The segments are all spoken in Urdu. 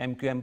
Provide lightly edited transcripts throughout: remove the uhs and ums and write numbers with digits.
MQM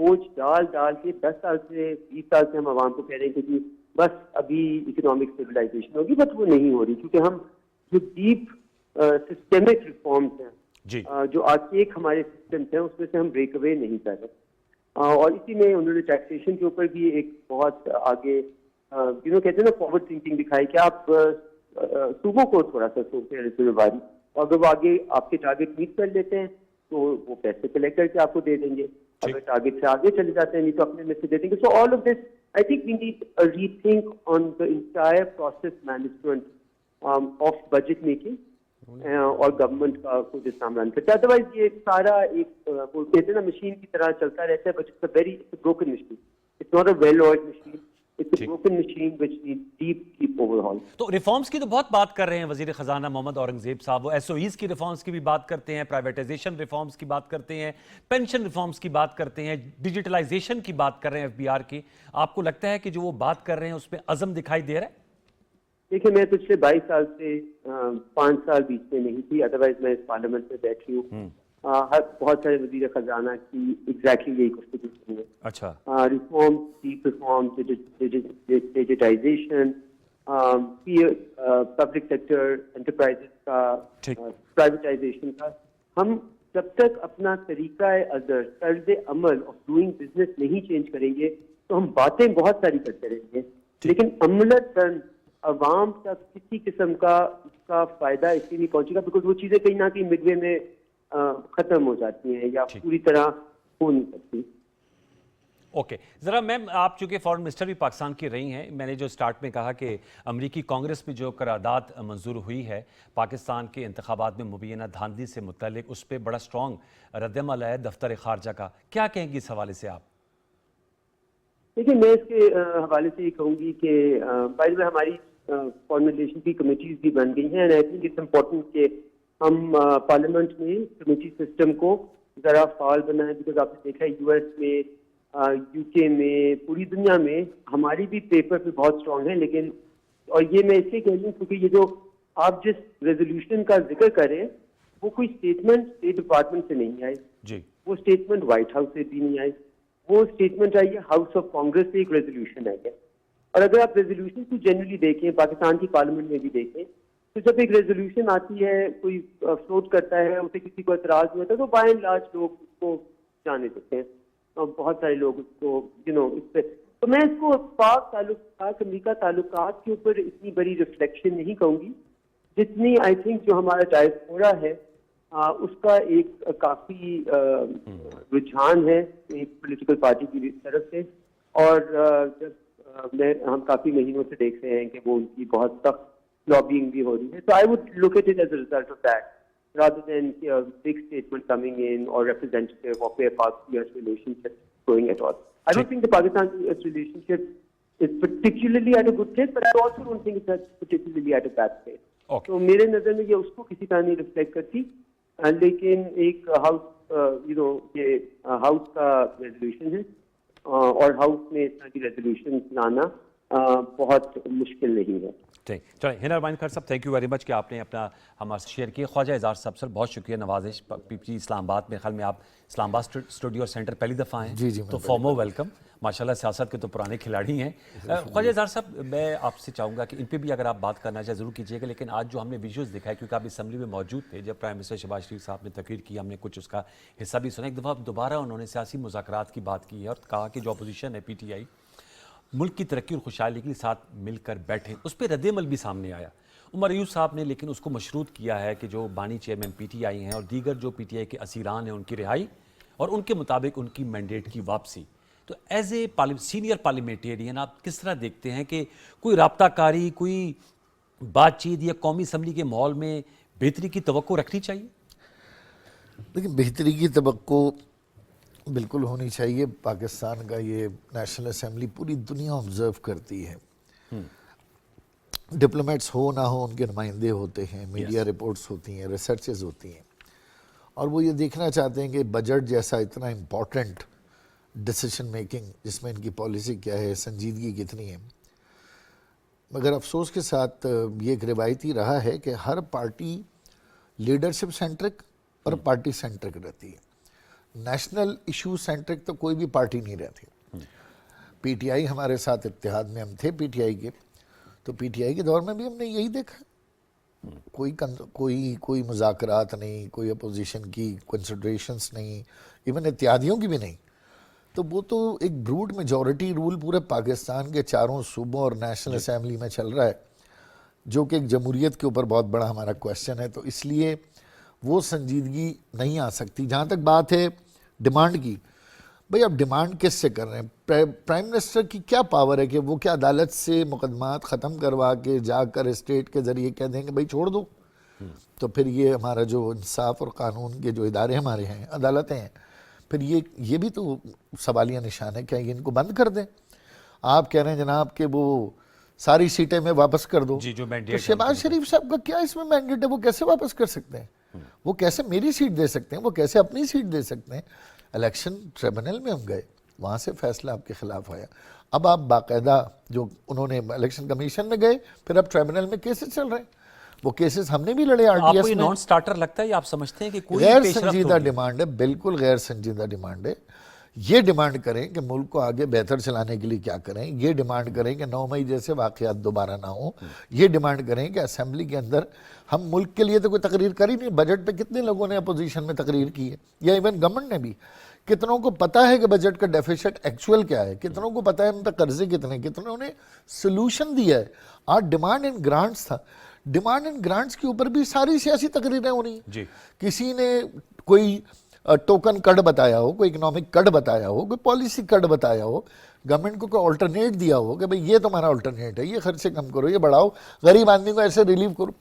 بوجھ ڈال کے 10 سال سے 20 سال سے ہم عوام کو کہہ رہے ہیں کہ جی بس ابھی اکنامک اسٹیبلائزیشن ہوگی، بٹ وہ نہیں ہو رہی کیونکہ ہم جو ڈیپ سسٹمک ریفارمس ہیں جی جو آرکیک ہمارے سسٹمس ہیں اس میں سے ہم بریک اوے نہیں کر رہے. اور اسی میں انہوں نے ٹیکسیشن کے اوپر بھی ایک بہت آگے کہتے ہیں نا فارورڈ تھنکنگ دکھائی کہ آپ صوبوں کو تھوڑا سا سوچتے ہیں ذمہ داری، اور اگر وہ آگے آپ کے ٹارگیٹ میٹ کر لیتے ہیں تو وہ پیسے کلیکٹ کر کے آپ کو دے دیں گے، اگر ٹارگیٹ سے آگے چلے جاتے ہیں نہیں تو اپنے میں سے دے دیں گے. So all of this I think we need rethink on the entire process management of budget making اور گورنمنٹ کا کچھ اسلام رن کرتا ہے. ادروائز یہ سارا ایک وہ کہتے ہیں نا مشین کی طرح چلتا رہتا ہے، but it's a very broken machine. It's not a well oiled machine, it's a broken machine which need deep overhaul. تو ریفارمز کی تو بہت بات کر رہے ہیں وزیر خزانہ محمد اورنگزیب صاحب، وہ ایس او ایز کی ریفارمز کی بھی بات کرتے ہیں، پرائیویٹائزیشن ریفارمز کی بات کرتے ہیں، پینشن ریفارمز کی بات کرتے ہیں، ڈیجیٹلائزیشن کی بات کر رہے ہیں ایف بی آر کی. آپ کو لگتا ہے کہ جو وہ بات کر رہے ہیں اس میں عزم دکھائی دے رہا ہے؟ دیکھیے میں پچھلے 22 سال سے 5 سال بیچ میں نہیں تھی، ادروائز میں اس پارلیمنٹ میں بیٹھی ہوں. بہت سارے وزیر خزانہ کی ایگزیکٹلی یہی گفتگو کی ہے. اچھا reform, deep reform, digitisation, public sector enterprise کا پرائیویٹائزیشن کا. ہم جب تک اپنا طریقہ طرز عمل آف ڈوئنگ بزنس نہیں چینج کریں گے تو ہم باتیں بہت ساری کرتے رہیں گے، لیکن عملاً عوام تک کسی قسم کا اس کا فائدہ اس لیے نہیں پہنچے گا بیکاز وہ چیزیں کہیں نہ کہیں مڈ وے میں ختم ہو جاتی ہیں یا پوری طرح ہو نہیں سکتی. اوکے ذرا میم، آپ چونکہ فارن منسٹر بھی پاکستان کی رہی ہیں، میں نے جو سٹارٹ میں کہا کہ امریکی کانگریس میں جو قرارداد منظور ہوئی ہے پاکستان کے انتخابات میں مبینہ دھاندلی سے متعلق، اس پہ بڑا سٹرانگ رد عمل ہے دفتر خارجہ کا. کیا کہیں گی اس حوالے سے آپ؟ دیکھیے میں اس کے حوالے سے یہ کہوں گی کہ بائی میں ہماری فارن ریلیشن کی کمیٹیز بھی بن گئی ہیں، and I think it's important کہ ہم پارلیمنٹ میں کمیٹی سسٹم کو ذرا فعال بنائیں، بیکاز آپ نے دیکھا ہے یو ایس میں، یو کے میں، پوری دنیا میں ہماری بھی پیپر پہ بہت اسٹرانگ ہے. لیکن اور یہ میں اس لیے کہہ لوں کیونکہ یہ جو آپ جس ریزولوشن کا ذکر کریں وہ کوئی اسٹیٹمنٹ اسٹیٹ ڈپارٹمنٹ سے نہیں آئی، جی وہ اسٹیٹمنٹ وائٹ ہاؤس سے بھی نہیں آئی، وہ اسٹیٹمنٹ آئی ہے ہاؤس آف کانگریس سے ایک ریزولوشن آئی ہے. اور اگر آپ ریزولوشن کو جنرلی دیکھیں، پاکستان کی پارلیمنٹ میں بھی دیکھیں، تو جب ایک ریزولوشن آتی ہے کوئی فلوٹ کرتا ہے اسے کسی کو اعتراض نہیں ہوتا تو بائی اینڈ لارج لوگ اس کو جانے دیتے ہیں، اور بہت سارے لوگ اس کو اس پہ. تو میں اس کو پاک امریکہ تعلقات کے اوپر اتنی بڑی ریفلیکشن نہیں کہوں گی جتنی آئی تھنک جو ہمارا ڈائسپورا ہے اس کا ایک کافی رجحان ہے ایک پولیٹیکل پارٹی کی طرف سے. اور جب ہم کافی مہینوں سے دیکھ رہے ہیں کہ وہ ان کی بہت سخت لابینگ بھی ہو رہی ہے. So I would look at it as a result of that rather than a big statement coming in or representative of a Pak-US relationship going at all. I don't think the Pakistan-US relationship is particularly at a good place, but I also don't think it's particularly at a bad place. Okay. تو میرے نظر میں یہ اس کو کسی طرح نہیں ریفلیکٹ کرتی، لیکن ایک ہاؤس یہ ہاؤس کا ریزولوشن ہے اور ہاؤس میں اس طرح کی ریزولوشن لانا بہت مشکل نہیں ہے. چلیں ہنا رحمان خان صاحب، تھینک یو ویری مچ کہ آپ نے اپنا ہمارے سے شیئر کیا. خواجہ اظہار صاحب سر بہت شکریہ. نوازش پی پی اسلام آباد میں، خیال میں آپ اسلام آباد اسٹوڈیو سینٹر پہلی دفعہ ہیں، جی تو فارمو ویلکم. ماشاءاللہ سیاست کے تو پرانے کھلاڑی ہیں. خواجہ اظہار صاحب میں آپ سے چاہوں گا کہ ان پہ بھی اگر آپ بات کرنا چاہیں ضرور کیجیے گا، لیکن آج جو ہم نے ویژوز دکھائے کیونکہ آپ اسمبلی میں موجود تھے جب پرائم منسٹر شہباز شریف صاحب نے تقریر کی، ہم نے کچھ اس کا حصہ بھی سنا. ایک دفعہ دوبارہ انہوں نے سیاسی مذاکرات کی بات کی ہے اور کہا کہ جو اپوزیشن ہے پی ٹی آئی ملک کی ترقی اور خوشحالی کے ساتھ مل کر بیٹھے. اس پہ رد عمل بھی سامنے آیا عمر ایوب صاحب نے، لیکن اس کو مشروط کیا ہے کہ جو بانی چیئرمین پی ٹی آئی ہیں اور دیگر جو پی ٹی آئی کے اسیران ہیں ان کی رہائی اور ان کے مطابق ان کی مینڈیٹ کی واپسی. تو ایز اے سینئر پارلیمنٹیرین آپ کس طرح دیکھتے ہیں کہ کوئی رابطہ کاری، کوئی بات چیت یا قومی اسمبلی کے ماحول میں بہتری کی توقع رکھنی چاہیے؟ لیکن بہتری کی توقع بالکل ہونی چاہیے. پاکستان کا یہ نیشنل اسمبلی پوری دنیا آبزرو کرتی ہے. ڈپلومیٹس ہو نہ ہو ان کے نمائندے ہوتے ہیں، میڈیا رپورٹس ہوتی ہیں، ریسرچز ہوتی ہیں، اور وہ یہ دیکھنا چاہتے ہیں کہ بجٹ جیسا اتنا امپورٹنٹ ڈیسیشن میکنگ جس میں ان کی پالیسی کیا ہے، سنجیدگی کتنی ہے. مگر افسوس کے ساتھ یہ ایک روایتی رہا ہے کہ ہر پارٹی لیڈرشپ سینٹرک اور پارٹی سینٹرک رہتی ہے. نیشنل ایشو سینٹرک تو کوئی بھی پارٹی نہیں رہتی. پی ٹی آئی ہمارے ساتھ اتحاد میں ہم تھے پی ٹی آئی کے, تو پی ٹی آئی کے دور میں بھی ہم نے یہی دیکھا, کوئی مذاکرات نہیں, کوئی اپوزیشن کی کنسیڈریشنز نہیں, ایون اتحادیوں کی بھی نہیں. تو وہ تو ایک بروڈ میجورٹی رول پورے پاکستان کے چاروں صوبوں اور نیشنل اسمبلی میں چل رہا ہے, جو کہ ایک جمہوریت کے اوپر بہت بڑا ہمارا کویسچن ہے. تو اس لیے وہ سنجیدگی نہیں آ سکتی. جہاں تک بات ہے ڈیمانڈ کی, بھئی اب ڈیمانڈ کس سے کر رہے ہیں؟ پرائم منسٹر کی کیا پاور ہے کہ وہ کیا عدالت سے مقدمات ختم کروا کے جا کر اسٹیٹ کے ذریعے کہہ دیں کہ بھئی چھوڑ دو؟ تو پھر یہ ہمارا جو انصاف اور قانون کے جو ادارے ہمارے ہیں, عدالتیں ہیں, پھر یہ بھی تو سوالیہ نشان ہے, کیا یہ ان کو بند کر دیں؟ آپ کہہ رہے ہیں جناب کہ وہ ساری سیٹیں میں واپس کر دو, تو شہباز شریف صاحب کا کیا اس میں مینڈیٹ ہے؟ وہ کیسے واپس کر سکتے ہیں؟ وہ کیسے میری سیٹ دے سکتے ہیں؟ وہ کیسے اپنی سیٹ دے سکتے ہیں؟ الیکشن ٹریبونل میں ہم گئے, وہاں سے فیصلہ آپ کے خلاف آیا. اب آپ باقاعدہ جو انہوں نے الیکشن کمیشن میں گئے, پھر اب ٹریبونل میں کیسز چل رہے ہیں. وہ کیسز ہم نے بھی لڑے آر ٹی ایس میں. نان سٹارٹر لگتا ہے یا آپ سمجھتے ہیں کہ کوئی غیر سنجیدہ ڈیمانڈ ہے, بالکل غیر سنجیدہ ڈیمانڈ ہے. یہ ڈیمانڈ کریں کہ ملک کو آگے بہتر چلانے کے لیے کیا کریں, یہ ڈیمانڈ کریں کہ 9 مئی جیسے واقعات دوبارہ نہ ہوں, یہ ڈیمانڈ کریں کہ اسمبلی کے اندر ہم ملک کے لیے تو کوئی تقریر کر ہی نہیں. بجٹ پہ کتنے لوگوں نے اپوزیشن میں تقریر کی ہے, یا ایون گورنمنٹ نے بھی. کتنوں کو پتا ہے کہ بجٹ کا ڈیفیسٹ ایکچول کیا ہے, کتنوں کو پتا ہے ہم پہ قرضے کتنے, کتنوں نے سلوشن دیا ہے. آج ڈیمانڈ اینڈ گرانٹس تھا, ڈیمانڈ اینڈ گرانٹس کے اوپر بھی ساری سیاسی تقریریں ہو رہی ہیں. کسی نے کوئی ٹوکن کٹ بتایا ہو, کوئی اکنامک کٹ بتایا ہو, کوئی پالیسی کٹ بتایا ہو, گورنمنٹ کو کوئی آلٹرنیٹ دیا ہو کہ بھئی یہ تمہارا آلٹرنیٹ ہے, یہ خرچے کم کرو, یہ بڑھاؤ, غریب آدمی کو ایسے ریلیو کرو.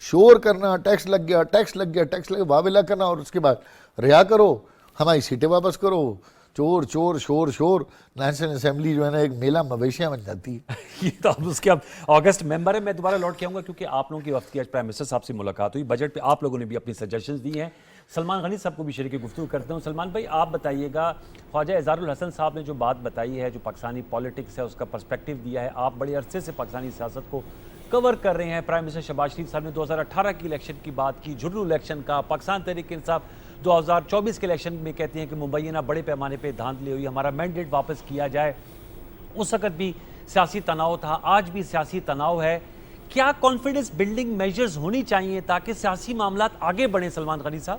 شور کرنا, ٹیکس لگ گیا, ٹیکس لگ گیا, ٹیکس لگ گیا, واویلا کرنا, اور اس کے بعد رہا کرو, ہماری سیٹیں واپس کرو, چور چور شور شور. نیشنل اسمبلی جو ہے نا ایک میلہ مویشیاں بن جاتی ہے. یہ تو آپ اس کے اب آگسٹ ممبر ہیں. میں دوبارہ لوٹ کے آؤں گا کیونکہ آپ لوگوں کی وقت کی آج پرائم منسٹر صاحب سے ملاقات ہوئی, بجٹ پہ آپ لوگوں نے بھی اپنی سجیشنز دی ہیں. سلمان غنی صاحب کو بھی شریک گفتگو کرتے ہوں. سلمان بھائی آپ بتائیے گا, خواجہ اظہار الحسن صاحب نے جو بات بتائی ہے, جو پاکستانی پالیٹکس ہے اس کا پرسپیکٹیو دیا ہے, آپ بڑے عرصے سے پاکستانی سیاست کو کور کر رہے ہیں. پرائم منسٹر شہباز شریف صاحب نے 2018 کی الیکشن کی بات کی, جھرو الیکشن کا. پاکستان تحریک انصاف 2024 کے الیکشن میں کہتے ہیں کہ مبینہ بڑے پیمانے پہ دھاندلی ہوئی, ہمارا مینڈیٹ واپس کیا جائے. اس وقت بھی سیاسی تناؤ تھا, آج بھی سیاسی تناؤ ہے. کیا کانفیڈنس بلڈنگ میجرز ہونی چاہیے تاکہ سیاسی معاملات آگے بڑھیں؟ سلمان غنی صاحب.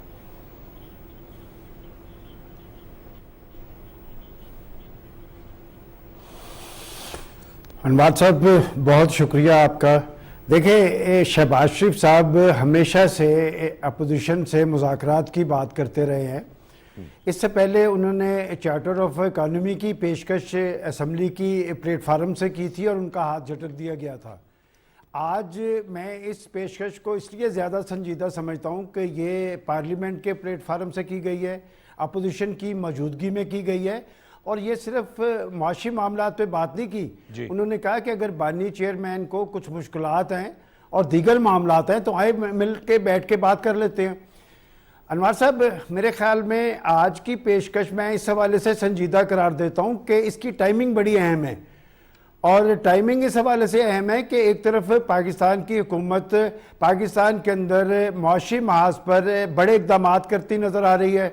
انوار صاحب بہت شکریہ آپ کا. دیکھیں شہباز شریف صاحب ہمیشہ سے اپوزیشن سے مذاکرات کی بات کرتے رہے ہیں. اس سے پہلے انہوں نے چارٹر آف اکانومی کی پیشکش اسمبلی کی پلیٹ فارم سے کی تھی اور ان کا ہاتھ جھٹک دیا گیا تھا. آج میں اس پیشکش کو اس لیے زیادہ سنجیدہ سمجھتا ہوں کہ یہ پارلیمنٹ کے پلیٹ فارم سے کی گئی ہے, اپوزیشن کی موجودگی میں کی گئی ہے, اور یہ صرف معاشی معاملات پہ بات نہیں کی. انہوں نے کہا کہ اگر بانی چیئرمین کو کچھ مشکلات ہیں اور دیگر معاملات ہیں تو آئے مل کے بیٹھ کے بات کر لیتے ہیں. انوار صاحب میرے خیال میں آج کی پیشکش میں اس حوالے سے سنجیدہ قرار دیتا ہوں کہ اس کی ٹائمنگ بڑی اہم ہے, اور ٹائمنگ اس حوالے سے اہم ہے کہ ایک طرف پاکستان کی حکومت پاکستان کے اندر معاشی محاذ پر بڑے اقدامات کرتی نظر آ رہی ہے,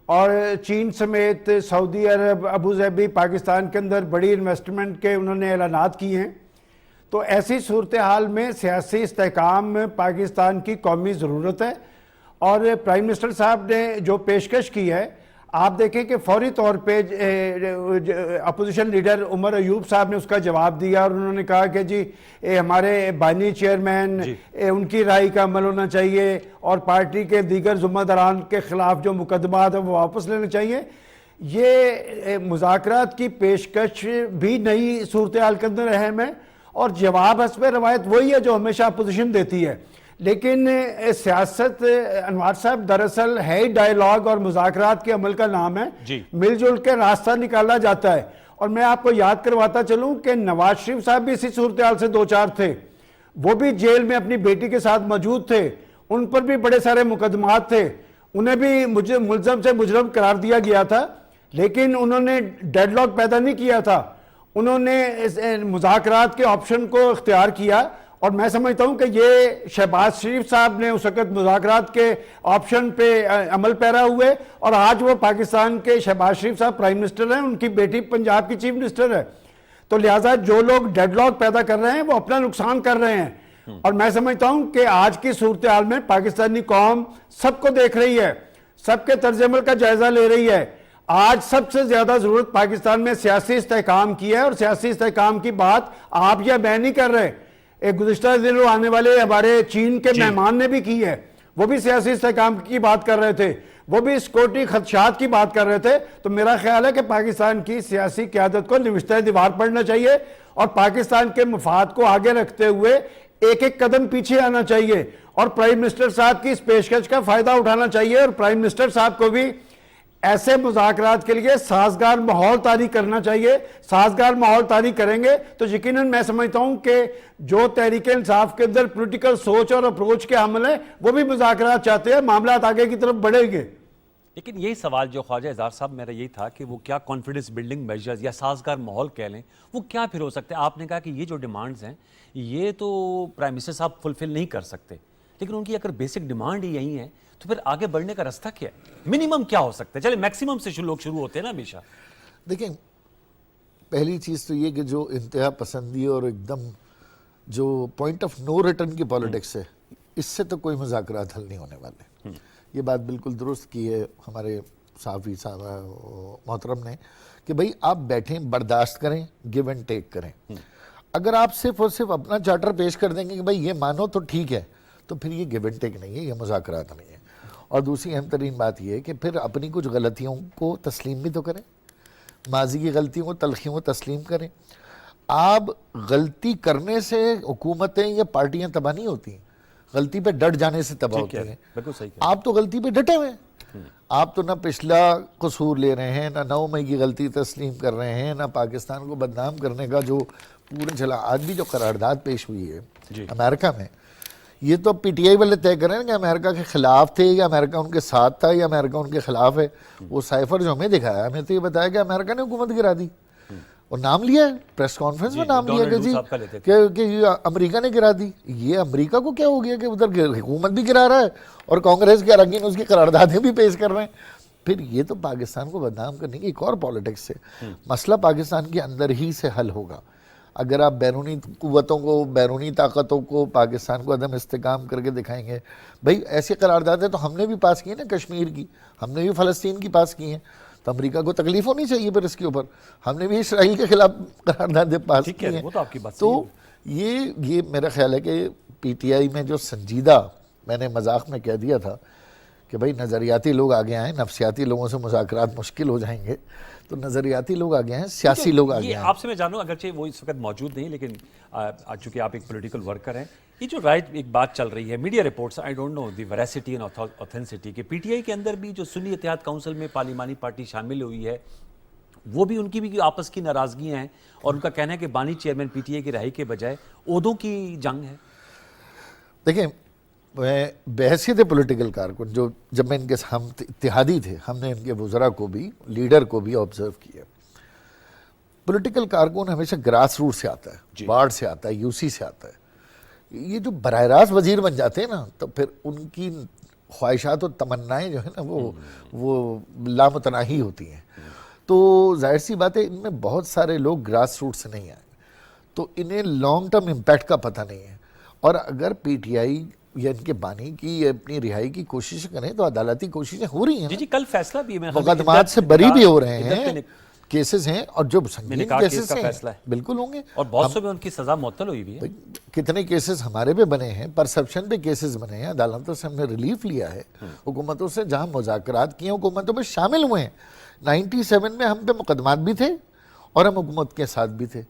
اور چین سمیت سعودی عرب, ابو ظہبی پاکستان کے اندر بڑی انویسٹمنٹ کے انہوں نے اعلانات کیے ہیں. تو ایسی صورتحال میں سیاسی استحکام پاکستان کی قومی ضرورت ہے, اور پرائم منسٹر صاحب نے جو پیشکش کی ہے آپ دیکھیں کہ فوری طور پہ اپوزیشن لیڈر عمر ایوب صاحب نے اس کا جواب دیا, اور انہوں نے کہا کہ جی ہمارے بانی چیئرمین ان کی رائے کا عمل ہونا چاہیے, اور پارٹی کے دیگر ذمہ داران کے خلاف جو مقدمات ہیں وہ واپس لینے چاہیے. یہ مذاکرات کی پیشکش بھی نئی صورتحال کے اندر اہم ہے, اور جواب حسب روایت وہی ہے جو ہمیشہ اپوزیشن دیتی ہے. لیکن سیاست انوار صاحب دراصل ہے ہی ڈائیلاگ اور مذاکرات کے عمل کا نام ہے. مل جل کے راستہ نکالا جاتا ہے. اور میں آپ کو یاد کرواتا چلوں کہ نواز شریف صاحب بھی اسی صورتحال سے دو چار تھے, وہ بھی جیل میں اپنی بیٹی کے ساتھ موجود تھے, ان پر بھی بڑے سارے مقدمات تھے, انہیں بھی مجھے ملزم سے مجرم قرار دیا گیا تھا, لیکن انہوں نے ڈیڈ لاک پیدا نہیں کیا تھا, انہوں نے مذاکرات کے آپشن کو اختیار کیا, اور میں سمجھتا ہوں کہ یہ شہباز شریف صاحب نے اس وقت مذاکرات کے آپشن پہ عمل پیرا ہوئے، اور آج وہ پاکستان کے شہباز شریف صاحب پرائم منسٹر ہیں، ان کی بیٹی پنجاب کی چیف منسٹر ہے، تو لہٰذا جو لوگ ڈیڈ لاک پیدا کر رہے ہیں وہ اپنا نقصان کر رہے ہیں۔ اور میں سمجھتا ہوں کہ آج کی صورتحال میں پاکستانی قوم سب کو دیکھ رہی ہے، سب کے طرز عمل کا جائزہ لے رہی ہے۔ آج سب سے زیادہ ضرورت پاکستان میں سیاسی استحکام کی ہے، اور سیاسی استحکام کی بات آپ یا میں نہیں کر رہے، ایک گزشتہ دنوں آنے والے ہمارے چین کے مہمان نے بھی کی ہے، وہ بھی سیاسی استحکام کی بات کر رہے تھے، وہ بھی سیکورٹی خدشات کی بات کر رہے تھے۔ تو میرا خیال ہے کہ پاکستان کی سیاسی قیادت کو نوشتہ دیوار پڑھنا چاہیے، اور پاکستان کے مفاد کو آگے رکھتے ہوئے ایک ایک قدم پیچھے آنا چاہیے، اور پرائم منسٹر صاحب کی اس پیشکش کا فائدہ اٹھانا چاہیے، اور پرائم منسٹر صاحب کو بھی ایسے مذاکرات کے لیے سازگار ماحول طاری کرنا چاہیے۔ سازگار ماحول طاری کریں گے تو یقیناً میں سمجھتا ہوں کہ جو تحریک انصاف کے اندر پولیٹیکل سوچ اور اپروچ کے حامل ہیں وہ بھی مذاکرات چاہتے ہیں، معاملات آگے کی طرف بڑھیں گے۔ لیکن یہی سوال جو خواجہ اظہار صاحب میرا یہی تھا کہ وہ کیا کانفیڈنس بلڈنگ میجرز یا سازگار ماحول کہہ لیں، وہ کیا پھر ہو سکتے ہیں؟ آپ نے کہا کہ یہ جو ڈیمانڈز ہیں یہ تو پرائم منسٹر صاحب فلفل نہیں کر سکتے، لیکن ان کی اگر بیسک ڈیمانڈ ہی یہی ہے تو پھر آگے بڑھنے کا راستہ کیا ہے؟ منیمم کیا ہو سکتا ہے؟ چلے میکسیمم سے لوگ شروع ہوتے ہیں نا ہمیشہ۔ دیکھیں، پہلی چیز تو یہ کہ جو انتہا پسندی اور ایک دم جو پوائنٹ آف نو ریٹرن کی پالیٹکس ہے، اس سے تو کوئی مذاکرات حل نہیں ہونے والے۔ یہ بات بالکل درست کی ہے ہمارے صحافی صاحب محترم نے کہ بھئی آپ بیٹھیں، برداشت کریں، گیو اینڈ ٹیک کریں۔ اگر آپ صرف اور صرف اپنا چارٹر پیش کر دیں گے کہ بھئی یہ مانو تو ٹھیک ہے، تو پھر یہ گیو اینڈ ٹیک نہیں ہے، یہ مذاکرات نہیں ہے۔ اور دوسری اہم ترین بات یہ ہے کہ پھر اپنی کچھ غلطیوں کو تسلیم بھی تو کریں، ماضی کی غلطیوں کو، تلخیوں کو تسلیم کریں۔ آپ غلطی کرنے سے حکومتیں یا پارٹیاں تباہ نہیں ہوتی ہیں، غلطی پہ ڈٹ جانے سے تباہ ہوتی ہیں۔ بالکل صحیح۔ آپ تو غلطی پہ ڈٹے ہوئے ہیں، آپ تو نہ پچھلا قصور لے رہے ہیں، نہ 9 مئی کی غلطی تسلیم کر رہے ہیں، نہ پاکستان کو بدنام کرنے کا جو پورے چلا۔ آج بھی جو قرارداد پیش ہوئی ہے امریکہ میں، یہ تو پی ٹی آئی والے طے کریں کہ امریکہ کے خلاف تھے یا امریکہ ان کے ساتھ تھا یا امریکہ ان کے خلاف ہے۔ وہ سائفر جو ہمیں دکھایا، ہمیں تو یہ بتایا کہ امریکہ نے حکومت گرا دی، اور نام لیا ہے پریس کانفرنس میں، نام لیا کہ یہ امریکہ نے گرا دی۔ یہ امریکہ کو کیا ہو گیا کہ ادھر حکومت بھی گرا رہا ہے اور کانگریس کے اراکین اس کی قراردادیں بھی پیش کر رہے ہیں۔ پھر یہ تو پاکستان کو بدنام کرنے کی ایک اور پالیٹکس ہے۔ مسئلہ پاکستان کے اندر ہی سے حل ہوگا اگر آپ بیرونی قوتوں کو، بیرونی طاقتوں کو پاکستان کو عدم استحکام کر کے دکھائیں گے۔ بھئی ایسی قراردادیں تو ہم نے بھی پاس کی ہیں نا، کشمیر کی، ہم نے بھی فلسطین کی پاس کی ہیں، تو امریکہ کو تکلیف ہونی چاہیے پھر اس کے اوپر۔ ہم نے بھی اسرائیل کے خلاف قراردادیں پاس کی ہیں۔ تو یہ میرا خیال ہے کہ پی ٹی آئی میں جو سنجیدہ، میں نے مذاق میں کہہ دیا تھا کہ بھئی نظریاتی لوگ آگے آئیں، نفسیاتی لوگوں سے مذاکرات مشکل ہو جائیں گے، تو نظریاتی لوگ آگے ہیں، سیاسی لوگ آگے ہیں۔ آپ سے میں جانوں، اگرچہ وہ اس وقت موجود نہیں، لیکن چونکہ آپ ایک پولیٹیکل ورکر ہیں، یہ جو رائٹ ایک بات چل رہی ہے، media reports, I don't know the veracity and authenticity, کہ پی ٹی آئی کے اندر بھی جو سنی اتحاد کونسل میں پارلیمانی پارٹی شامل ہوئی ہے، وہ بھی ان کی بھی آپس کی ناراضگیاں ہیں، اور ان کا کہنا ہے کہ بانی چیئرمین پی ٹی آئی کی رہائی کے بجائے عہدوں کی جنگ ہے۔ دیکھیں، میں بحیثیت پولیٹیکل کارکن، جو جب میں ان کے ہم اتحادی تھے، ہم نے ان کے وزراء کو بھی، لیڈر کو بھی آبزرو کیا۔ پولیٹیکل کارکن ہمیشہ گراس روٹ سے آتا ہے، وارڈ سے آتا ہے، یو سی سے آتا ہے۔ یہ جو براہ راست وزیر بن جاتے ہیں نا، تو پھر ان کی خواہشات و تمنائیں جو ہے نا وہ لامتناہی ہوتی ہیں۔ تو ظاہر سی بات ہے ان میں بہت سارے لوگ گراس روٹ سے نہیں آئے، تو انہیں لانگ ٹرم امپیکٹ کا پتہ نہیں ہے۔ اور اگر پی ٹی آئی یا ان کے بانی کی اپنی رہائی کی کوشش کریں تو عدالتی کوششیں ہو رہی ہیں، جی کل فیصلہ بھی ہے، مقدمات سے بری بھی ہو رہے ہیں، کیسز ہیں، اور جو سنگین کیسز ہیں بالکل ہوں گے، اور بہت سے میں ان کی سزا معطل ہوئی بھی ہے۔ کتنے کیسز ہمارے پہ بنے ہیں، پرسپشن پہ کیسز بنے ہیں، عدالتوں سے ہم نے ریلیف لیا ہے، حکومتوں سے جہاں مذاکرات کیے حکومتوں میں شامل ہوئے ہیں۔ 97 میں ہم پہ مقدمات بھی تھے اور ہم حکومت کے ساتھ بھی تھے۔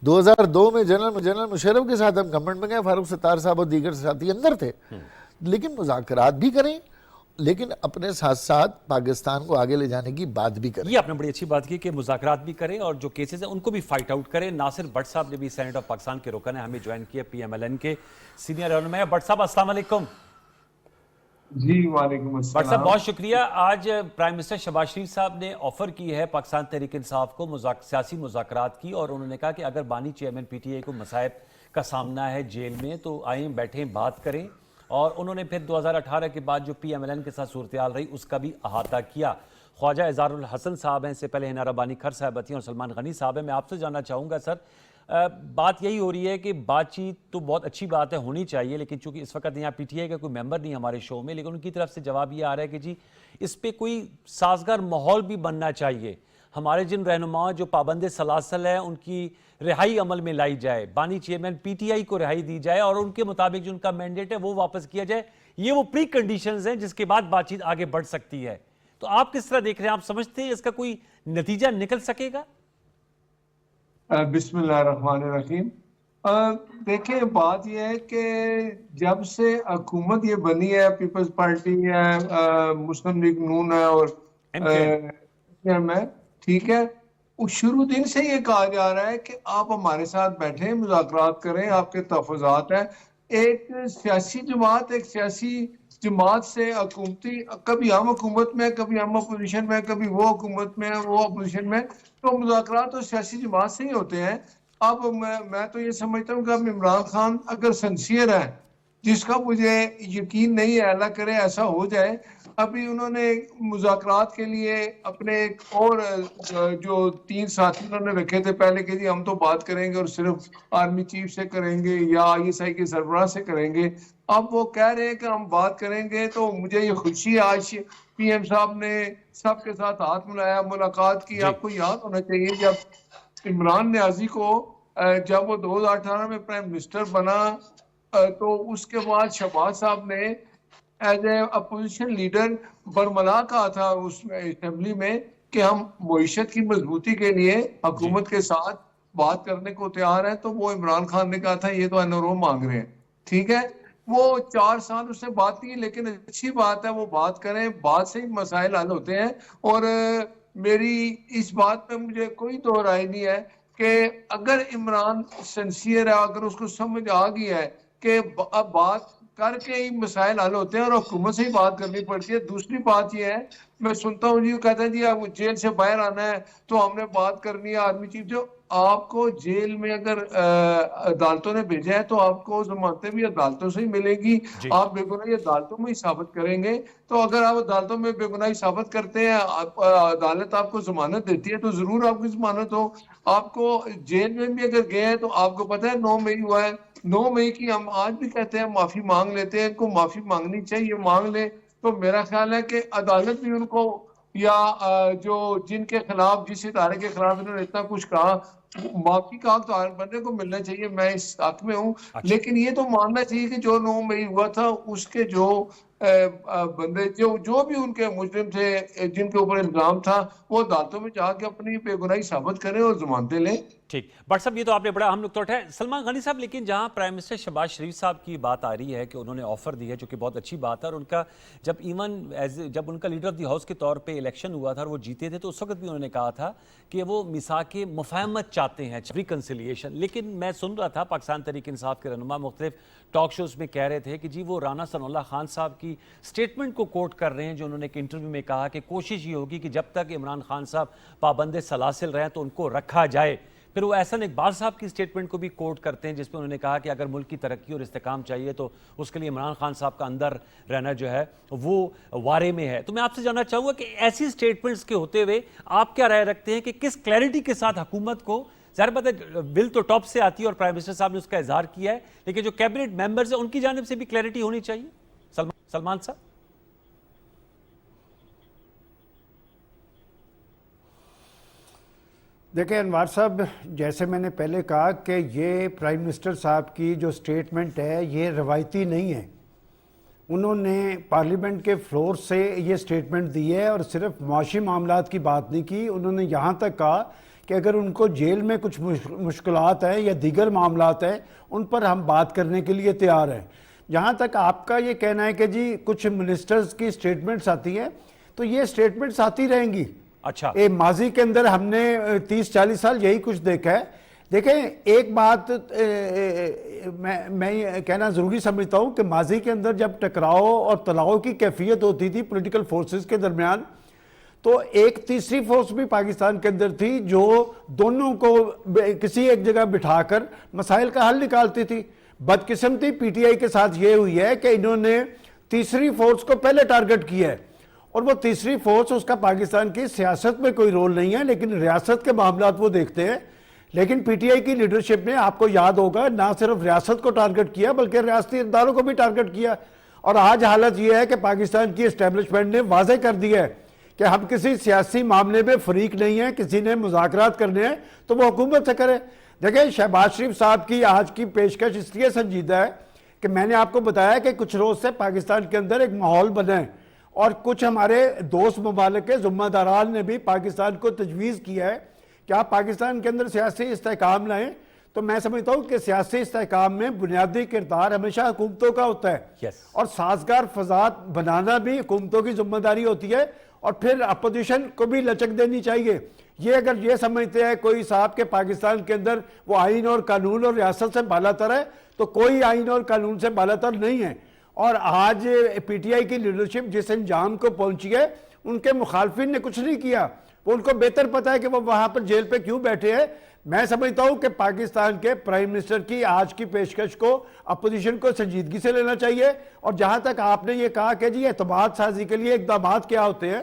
2002 میں جنرل مشرف کے ساتھ ہم گورنمنٹ میں گئے، فاروق ستار صاحب اور دیگر ساتھی اندر تھے۔ لیکن مذاکرات بھی کریں، لیکن اپنے ساتھ ساتھ پاکستان کو آگے لے جانے کی بات بھی کریں۔ یہ آپ نے بڑی اچھی بات کی کہ مذاکرات بھی کریں اور جو کیسز ہیں ان کو بھی فائٹ آؤٹ کریں۔ ناصر بٹ صاحب نے بھی سینیٹ آف پاکستان کے رکن ہیں، ہمیں جوائن کیا، پی ایم ایل این کے سینئر رہنما ہیں۔ بٹ صاحب السلام علیکم۔ جی وعلیکم السلام۔ بٹ صاحب بہت شکریہ۔ آج پرائم منسٹر شہباز شریف صاحب نے آفر کی ہے پاکستان تحریک انصاف کو سیاسی مذاکرات کی، اور انہوں نے کہا کہ اگر بانی چیئرمین پی ٹی آئی کو مصائب کا سامنا ہے جیل میں، تو آئیں بیٹھیں بات کریں. اور انہوں نے پھر 2018 کے بعد جو پی ایم ایل این کے ساتھ صورتحال رہی اس کا بھی احاطہ کیا. خواجہ اظہار الحسن صاحب ہیں، اس سے پہلے ہنارہ بانی کھر صاحبتی ہیں، اور سلمان غنی صاحب ہیں. میں آپ سے جاننا چاہوں گا سر، بات یہی ہو رہی ہے کہ بات چیت تو بہت اچھی بات ہے، ہونی چاہیے، لیکن چونکہ اس وقت یہاں پی ٹی آئی کا کوئی ممبر نہیں ہمارے شو میں، لیکن ان کی طرف سے جواب یہ آ رہا ہے کہ جی اس پہ کوئی سازگار ماحول بھی بننا چاہیے. ہمارے جن رہنما جو پابند سلاسل ہیں ان کی رہائی عمل میں لائی جائے، بانی چیئرمین پی ٹی آئی کو رہائی دی جائے اور ان کے مطابق جو ان کا مینڈیٹ ہے وہ واپس کیا جائے. یہ وہ پری کنڈیشنز ہیں جس کے بعد بات چیت آگے بڑھ سکتی ہے. تو آپ کس طرح دیکھ رہے ہیں؟ آپ سمجھتے ہیں اس کا کوئی نتیجہ نکل سکے گا؟ بسم اللہ الرحمن الرحیم. دیکھیں بات یہ ہے کہ جب سے حکومت یہ بنی ہے، پیپلز پارٹی ہے، مسلم لیگ نون ہے اور ایم ہے، ٹھیک ہے، وہ شروع دن سے یہ کہا جا رہا ہے کہ آپ ہمارے ساتھ بیٹھیں، مذاکرات کریں، آپ کے تحفظات ہیں. ایک سیاسی جماعت ایک سیاسی جماعت سے حکومتی، کبھی ہم حکومت میں، کبھی ہم اپوزیشن میں، کبھی وہ حکومت میں وہ اپوزیشن میں، تو مذاکرات تو سیاسی جماعت سے ہی ہوتے ہیں. اب میں تو یہ سمجھتا ہوں کہ اب عمران خان اگر سنسیئر ہے، جس کا مجھے یقین نہیں ہے، اللہ کرے ایسا ہو جائے، ابھی انہوں نے مذاکرات کے لیے اپنے ایک اور جو 3 ساتھی انہوں نے رکھے تھے پہلے کہ جی ہم تو بات کریں گے اور صرف آرمی چیف سے کریں گے یا آئی ایس آئی کے سربراہ سے کریں گے. اب وہ کہہ رہے ہیں کہ ہم بات کریں گے، تو مجھے یہ خوشی ہے آج پی ایم صاحب نے سب کے ساتھ ہاتھ ملایا، ملاقات کی. آپ کو یاد ہونا چاہیے جب عمران نیازی کو جب وہ 2018 میں پرائم منسٹر بنا تو اس کے بعد شہباز صاحب نے ایز اے اپوزیشن لیڈر برملا کہا تھا اس اسمبلی میں کہ ہم معیشت کی مضبوطی کے لیے حکومت کے ساتھ بات کرنے کو تیار ہیں. تو وہ عمران خان نے کہا تھا یہ تو این آر او مانگ رہے ہیں، ٹھیک ہے. وہ 4 سال اس سے بات نہیں، لیکن اچھی بات ہے وہ بات کریں، بات سے ہی مسائل حل ہوتے ہیں. اور میری اس بات پہ مجھے کوئی دو رائے نہیں ہے کہ اگر عمران سنسیئر ہے، اگر اس کو سمجھ آ گیا ہے کہ اب بات کر کے ہی مسائل حل ہوتے ہیں اور حکومت سے ہی بات کرنی پڑتی ہے. دوسری بات یہ ہے، میں سنتا ہوں جی وہ کہتا ہے جی آپ جیل سے باہر آنا ہے تو ہم نے بات کرنی ہے آرمی چیف. جو آپ کو جیل میں اگر عدالتوں نے بھیجا ہے تو آپ کو ضمانتیں بھی عدالتوں سے ہی ملے گی. آپ بے گناہی عدالتوں میں ہی ثابت کریں گے. تو اگر آپ عدالتوں میں بے گناہی ثابت کرتے ہیں، عدالت آپ کو ضمانت دیتی ہے، تو ضرور آپ کی ضمانت ہو. آپ کو جیل میں بھی اگر گئے ہیں تو آپ کو پتہ ہے 9 مئی ہوا ہے، 9 مئی کی ہم آج بھی کہتے ہیں معافی مانگ لیتے ہیں. ان کو معافی مانگنی چاہیے، مانگ لیں. تو میرا خیال ہے کہ عدالت بھی ان کو یا جو جن کے خلاف، جس ادارے کے خلاف انہوں نے اتنا کچھ کہا، معافی کا حق تو ہر بندے کو ملنا چاہیے، میں اس حق میں ہوں. لیکن یہ تو ماننا چاہیے کہ جو 9 مئی ہوا تھا اس کے جو بندے جو بھی ان کے مجرم تھے، جن کے اوپر الزام تھا، وہ عدالتوں میں جا کے اپنی بے گناہی ثابت کریں اور ضمانتیں لیں. ٹھیک بٹ صاحب، یہ تو آپ نے بڑا اہم نقطہ اٹھایا. سلمان غنی صاحب، لیکن جہاں پرائم منسٹر شہباز شریف صاحب کی بات آ رہی ہے کہ انہوں نے آفر دی ہے، جو کہ بہت اچھی بات ہے، اور ان کا جب جب ان کا لیڈر آف دی ہاؤس کے طور پہ الیکشن ہوا تھا اور وہ جیتے تھے، تو اس وقت بھی انہوں نے کہا تھا کہ وہ میثاق مفاہمت چاہتے ہیں، ریکنسیلیشن. لیکن میں سن رہا تھا پاکستان تحریک انصاف کے رہنما مختلف ٹاک شوز میں کہہ رہے تھے کہ جی وہ رانا ثناء اللہ خان صاحب کی سٹیٹمنٹ کو کوٹ کر رہے ہیں، جو انہوں نے ایک انٹرویو میں کہا کہ کوشش یہ ہوگی کہ جب تک عمران خان صاحب پابند سلاسل رہیں تو ان کو رکھا جائے. پھر وہ احسن اقبال صاحب کی سٹیٹمنٹ کو بھی کوٹ کرتے ہیں، جس میں انہوں نے کہا کہ اگر ملک کی ترقی اور استحکام چاہیے تو اس کے لیے عمران خان صاحب کا اندر رہنا جو ہے وہ وارے میں ہے. تو میں آپ سے جاننا چاہوں گا کہ ایسی سٹیٹمنٹس کے ہوتے ہوئے آپ کیا رائے رکھتے ہیں کہ کس کلیئرٹی کے ساتھ حکومت کو، ظاہر بات ہے بل تو ٹاپ سے آتی ہے اور پرائم منسٹر صاحب نے اس کا اظہار کیا ہے، لیکن جو کیبنٹ ممبرز ہیں ان کی جانب سے بھی کلیئرٹی ہونی چاہیے؟ سلمان صاحب. دیکھیں انوار صاحب، جیسے میں نے پہلے کہا کہ یہ پرائم منسٹر صاحب کی جو سٹیٹمنٹ ہے یہ روایتی نہیں ہے. انہوں نے پارلیمنٹ کے فلور سے یہ سٹیٹمنٹ دی ہے اور صرف معاشی معاملات کی بات نہیں کی. انہوں نے یہاں تک کہا کہ اگر ان کو جیل میں کچھ مشکلات ہیں یا دیگر معاملات ہیں ان پر ہم بات کرنے کے لیے تیار ہیں. جہاں تک آپ کا یہ کہنا ہے کہ جی کچھ منسٹرز کی سٹیٹمنٹس آتی ہیں، تو یہ سٹیٹمنٹس آتی رہیں گی. اچھا، ماضی کے اندر ہم نے 30-40 سال یہی کچھ دیکھا ہے. دیکھیں ایک بات میں یہ کہنا ضروری سمجھتا ہوں کہ ماضی کے اندر جب ٹکراؤ اور تناؤ کی کیفیت ہوتی تھی پولیٹیکل فورسز کے درمیان، تو ایک تیسری فورس بھی پاکستان کے اندر تھی جو دونوں کو کسی ایک جگہ بٹھا کر مسائل کا حل نکالتی تھی. بدقسمتی پی ٹی آئی کے ساتھ یہ ہوئی ہے کہ انہوں نے تیسری فورس کو پہلے ٹارگٹ کیا ہے, اور وہ تیسری فورس اس کا پاکستان کی سیاست میں کوئی رول نہیں ہے, لیکن ریاست کے معاملات وہ دیکھتے ہیں. لیکن پی ٹی آئی کی لیڈرشپ نے, آپ کو یاد ہوگا, نہ صرف ریاست کو ٹارگٹ کیا بلکہ ریاستی اداروں کو بھی ٹارگٹ کیا. اور آج حالت یہ ہے کہ پاکستان کی اسٹیبلشمنٹ نے واضح کر دیا ہے کہ ہم کسی سیاسی معاملے میں فریق نہیں ہیں, کسی نے مذاکرات کرنے ہیں تو وہ حکومت سے کرے. دیکھیں شہباز شریف صاحب کی آج کی پیشکش اس لیے سنجیدہ ہے کہ میں نے آپ کو بتایا کہ کچھ روز سے پاکستان کے اندر ایک ماحول بنا ہے, اور کچھ ہمارے دوست ممالک کے ذمہ داران نے بھی پاکستان کو تجویز کیا ہے کہ آپ پاکستان کے اندر سیاسی استحکام لائیں. تو میں سمجھتا ہوں کہ سیاسی استحکام میں بنیادی کردار ہمیشہ حکومتوں کا ہوتا ہے, اور سازگار فضا بنانا بھی حکومتوں کی ذمہ داری ہوتی ہے, اور پھر اپوزیشن کو بھی لچک دینی چاہیے. یہ اگر یہ سمجھتے ہیں کوئی صاحب کہ پاکستان کے اندر وہ آئین اور قانون اور ریاست سے بالاتر ہے, تو کوئی آئین اور قانون سے بالاتر نہیں ہے. اور آج پی ٹی آئی کی لیڈرشپ جس انجام کو پہنچی ہے, ان کے مخالفین نے کچھ نہیں کیا. وہ ان کو بہتر پتا ہے کہ وہ وہاں پر جیل پہ کیوں بیٹھے ہیں. میں سمجھتا ہوں کہ پاکستان کے پرائم منسٹر کی آج کی پیشکش کو اپوزیشن کو سنجیدگی سے لینا چاہیے. اور جہاں تک آپ نے یہ کہا کہ جی اعتماد سازی کے لیے اقدامات کیا ہوتے ہیں,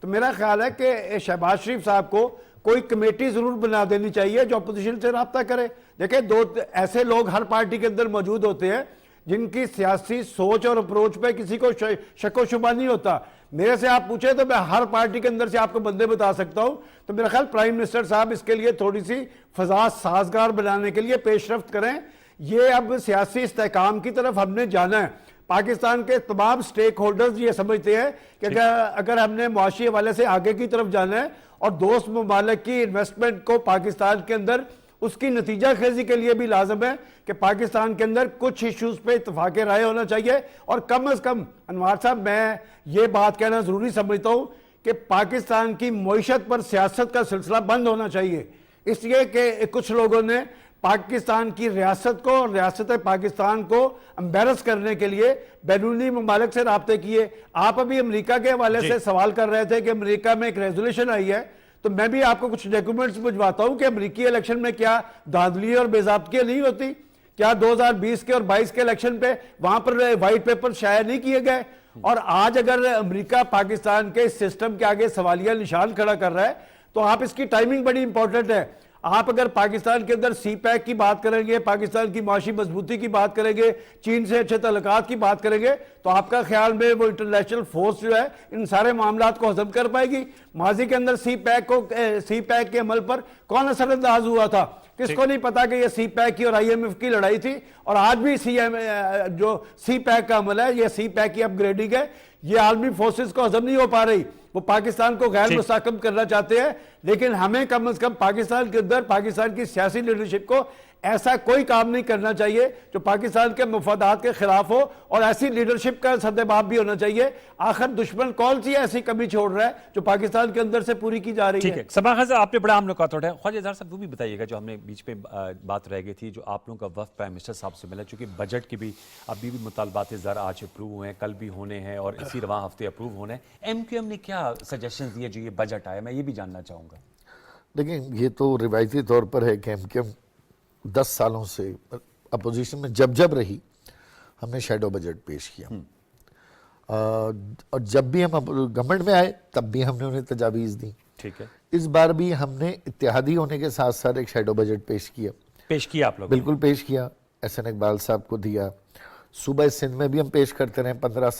تو میرا خیال ہے کہ شہباز شریف صاحب کو کوئی کمیٹی ضرور بنا دینی چاہیے جو اپوزیشن سے رابطہ کرے. دیکھیں دو ایسے لوگ ہر پارٹی کے اندر موجود ہوتے ہیں جن کی سیاسی سوچ اور اپروچ پہ کسی کو شک و شبہ نہیں ہوتا. میرے سے آپ پوچھیں تو میں ہر پارٹی کے اندر سے آپ کو بندے بتا سکتا ہوں. تو میرا خیال پرائم منسٹر صاحب اس کے لیے تھوڑی سی فضا سازگار بنانے کے لیے پیش رفت کریں. یہ اب سیاسی استحکام کی طرف ہم نے جانا ہے. پاکستان کے تمام سٹیک ہولڈرز یہ سمجھتے ہیں کہ اگر ہم نے معاشی حوالے سے آگے کی طرف جانا ہے اور دوست ممالک کی انویسٹمنٹ کو پاکستان کے اندر اس کی نتیجہ خیزی کے لیے بھی لازم ہے کہ پاکستان کے اندر کچھ ایشوز پہ اتفاق رائے ہونا چاہیے. اور کم از کم انوار صاحب میں یہ بات کہنا ضروری سمجھتا ہوں کہ پاکستان کی معیشت پر سیاست کا سلسلہ بند ہونا چاہیے, اس لیے کہ کچھ لوگوں نے پاکستان کی ریاست کو اور ریاست پاکستان کو امبیرس کرنے کے لیے بیرونی ممالک سے رابطے کیے. آپ ابھی امریکہ کے حوالے سے سوال کر رہے تھے کہ امریکہ میں ایک ریزولوشن آئی ہے, تو میں بھی آپ کو کچھ ڈیکومنٹس بھجواتا ہوں کہ امریکی الیکشن میں کیا دھاندلی اور بے ضابطگیاں نہیں ہوتی. کیا 2020 کے اور 22 کے الیکشن پہ وہاں پر وائٹ پیپر شائع نہیں کیے گئے. اور آج اگر امریکہ پاکستان کے اس سسٹم کے آگے سوالیہ نشان کھڑا کر رہا ہے تو آپ اس کی ٹائمنگ بڑی امپورٹنٹ ہے. آپ اگر پاکستان کے اندر سی پیک کی بات کریں گے, پاکستان کی معاشی مضبوطی کی بات کریں گے, چین سے اچھے تعلقات کی بات کریں گے, تو آپ کا خیال میں وہ انٹرنیشنل فورس جو ہے ان سارے معاملات کو ہضم کر پائے گی؟ ماضی کے اندر سی پیک کے عمل پر کون اثر انداز ہوا تھا؟ کس کو نہیں پتا کہ یہ سی پیک کی اور آئی ایم ایف کی لڑائی تھی. اور آج بھی جو سی پیک کا عمل ہے, یہ سی پیک کی اپ گریڈنگ ہے, یہ عالمی فورسز کو ہضم نہیں ہو پا رہی. وہ پاکستان کو غیر مستحکم کرنا چاہتے ہیں, لیکن ہمیں کم از کم پاکستان کے اندر پاکستان کی سیاسی لیڈرشپ کو ایسا کوئی کام نہیں کرنا چاہیے جو پاکستان کے مفادات کے خلاف ہو, اور ایسی لیڈرشپ کا سدباب بھی ہونا چاہیے. آخر دشمن کون سی ایسی کمی چھوڑ رہا ہے جو پاکستان کے اندر سے پوری کی جا رہی ہے. ٹھیک ہے سبا خان صاحب, آپ نے بڑا ہم نکات اٹھایا. خواجہ اظہار صاحب وہ بھی بتائیے گا جو ہم نے بیچ پہ بات رہ گئی تھی, جو آپ لوگوں کا وفد پرائم منسٹر صاحب سے ملا, چونکہ بجٹ کی بھی ابھی بھی مطالبات زر آج اپروو ہوئے ہیں, کل بھی ہونے ہیں اور اسی رواں ہفتے اپروو ہونے ہیں. ایم کیو ایم نے کیا سجیشنز دیے جو یہ بجٹ آیا, میں یہ بھی جاننا چاہوں گا. دیکھیں یہ تو روایتی طور پر ہے کہ ایم کیو ایم 10 سالوں سے اپوزیشن میں جب رہی ہم نے شیڈو بجٹ پیش کیا, اور جب بھی ہم گورنمنٹ میں آئے تب بھی ہم نے انہیں تجاویز دی. ٹھیک ہے, اس بار بھی ہم نے اتحادی ہونے کے ساتھ ساتھ ایک شیڈو بجٹ پیش کیا آپ لوگ بالکل پیش کیا. احسن اقبال صاحب کو دیا. صوبہ سندھ میں بھی ہم پیش کرتے رہے 15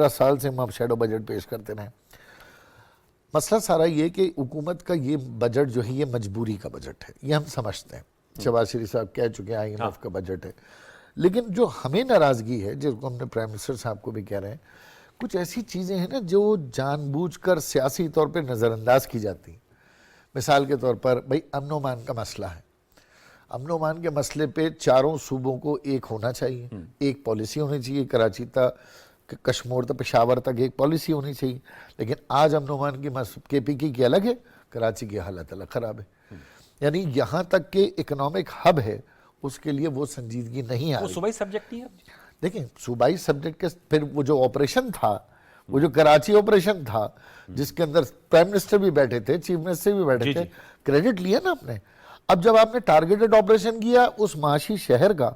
سال سے ہم شیڈو بجٹ پیش کرتے رہے. مسئلہ سارا یہ کہ حکومت کا یہ بجٹ جو ہے یہ مجبوری کا بجٹ ہے, یہ ہم سمجھتے ہیں. شہباز شریف صاحب کہہ چکے ہیں آئی ایم ایف کا بجٹ ہے, لیکن جو ہمیں ناراضگی ہے, جس کو ہم نے پرائم منسٹر صاحب کو بھی کہہ رہے ہیں, کچھ ایسی چیزیں ہیں نا جو جان بوجھ کر سیاسی طور پہ نظر انداز کی جاتی ہیں. مثال کے طور پر بھائی امن و امان کا مسئلہ ہے, امن و امان کے مسئلے پہ چاروں صوبوں کو ایک ہونا چاہیے, ایک پالیسی ہونی چاہیے. کراچی تا کشمور تا پشاور تک ایک پالیسی ہونی چاہیے, لیکن آج امن و امان کی کے پی کی الگ ہے, کراچی کی حالت الگ خراب ہے. یعنی یہاں تک کہ اکنامک ہب ہے اس کے لیے وہ سنجیدگی نہیں آ رہی. وہ صوبائی سبجیکٹ نہیں ہے. دیکھیں صوبائی سبجیکٹ کے پھر وہ جو آپریشن تھا وہ جو کراچی آپریشن تھا جس کے اندر پرائم منسٹر بھی بیٹھے تھے, چیف منسٹر بھی بیٹھے تھے, کریڈٹ لیا نا آپ نے. اب جب آپ نے ٹارگیٹڈ آپریشن کیا اس معاشی شہر کا,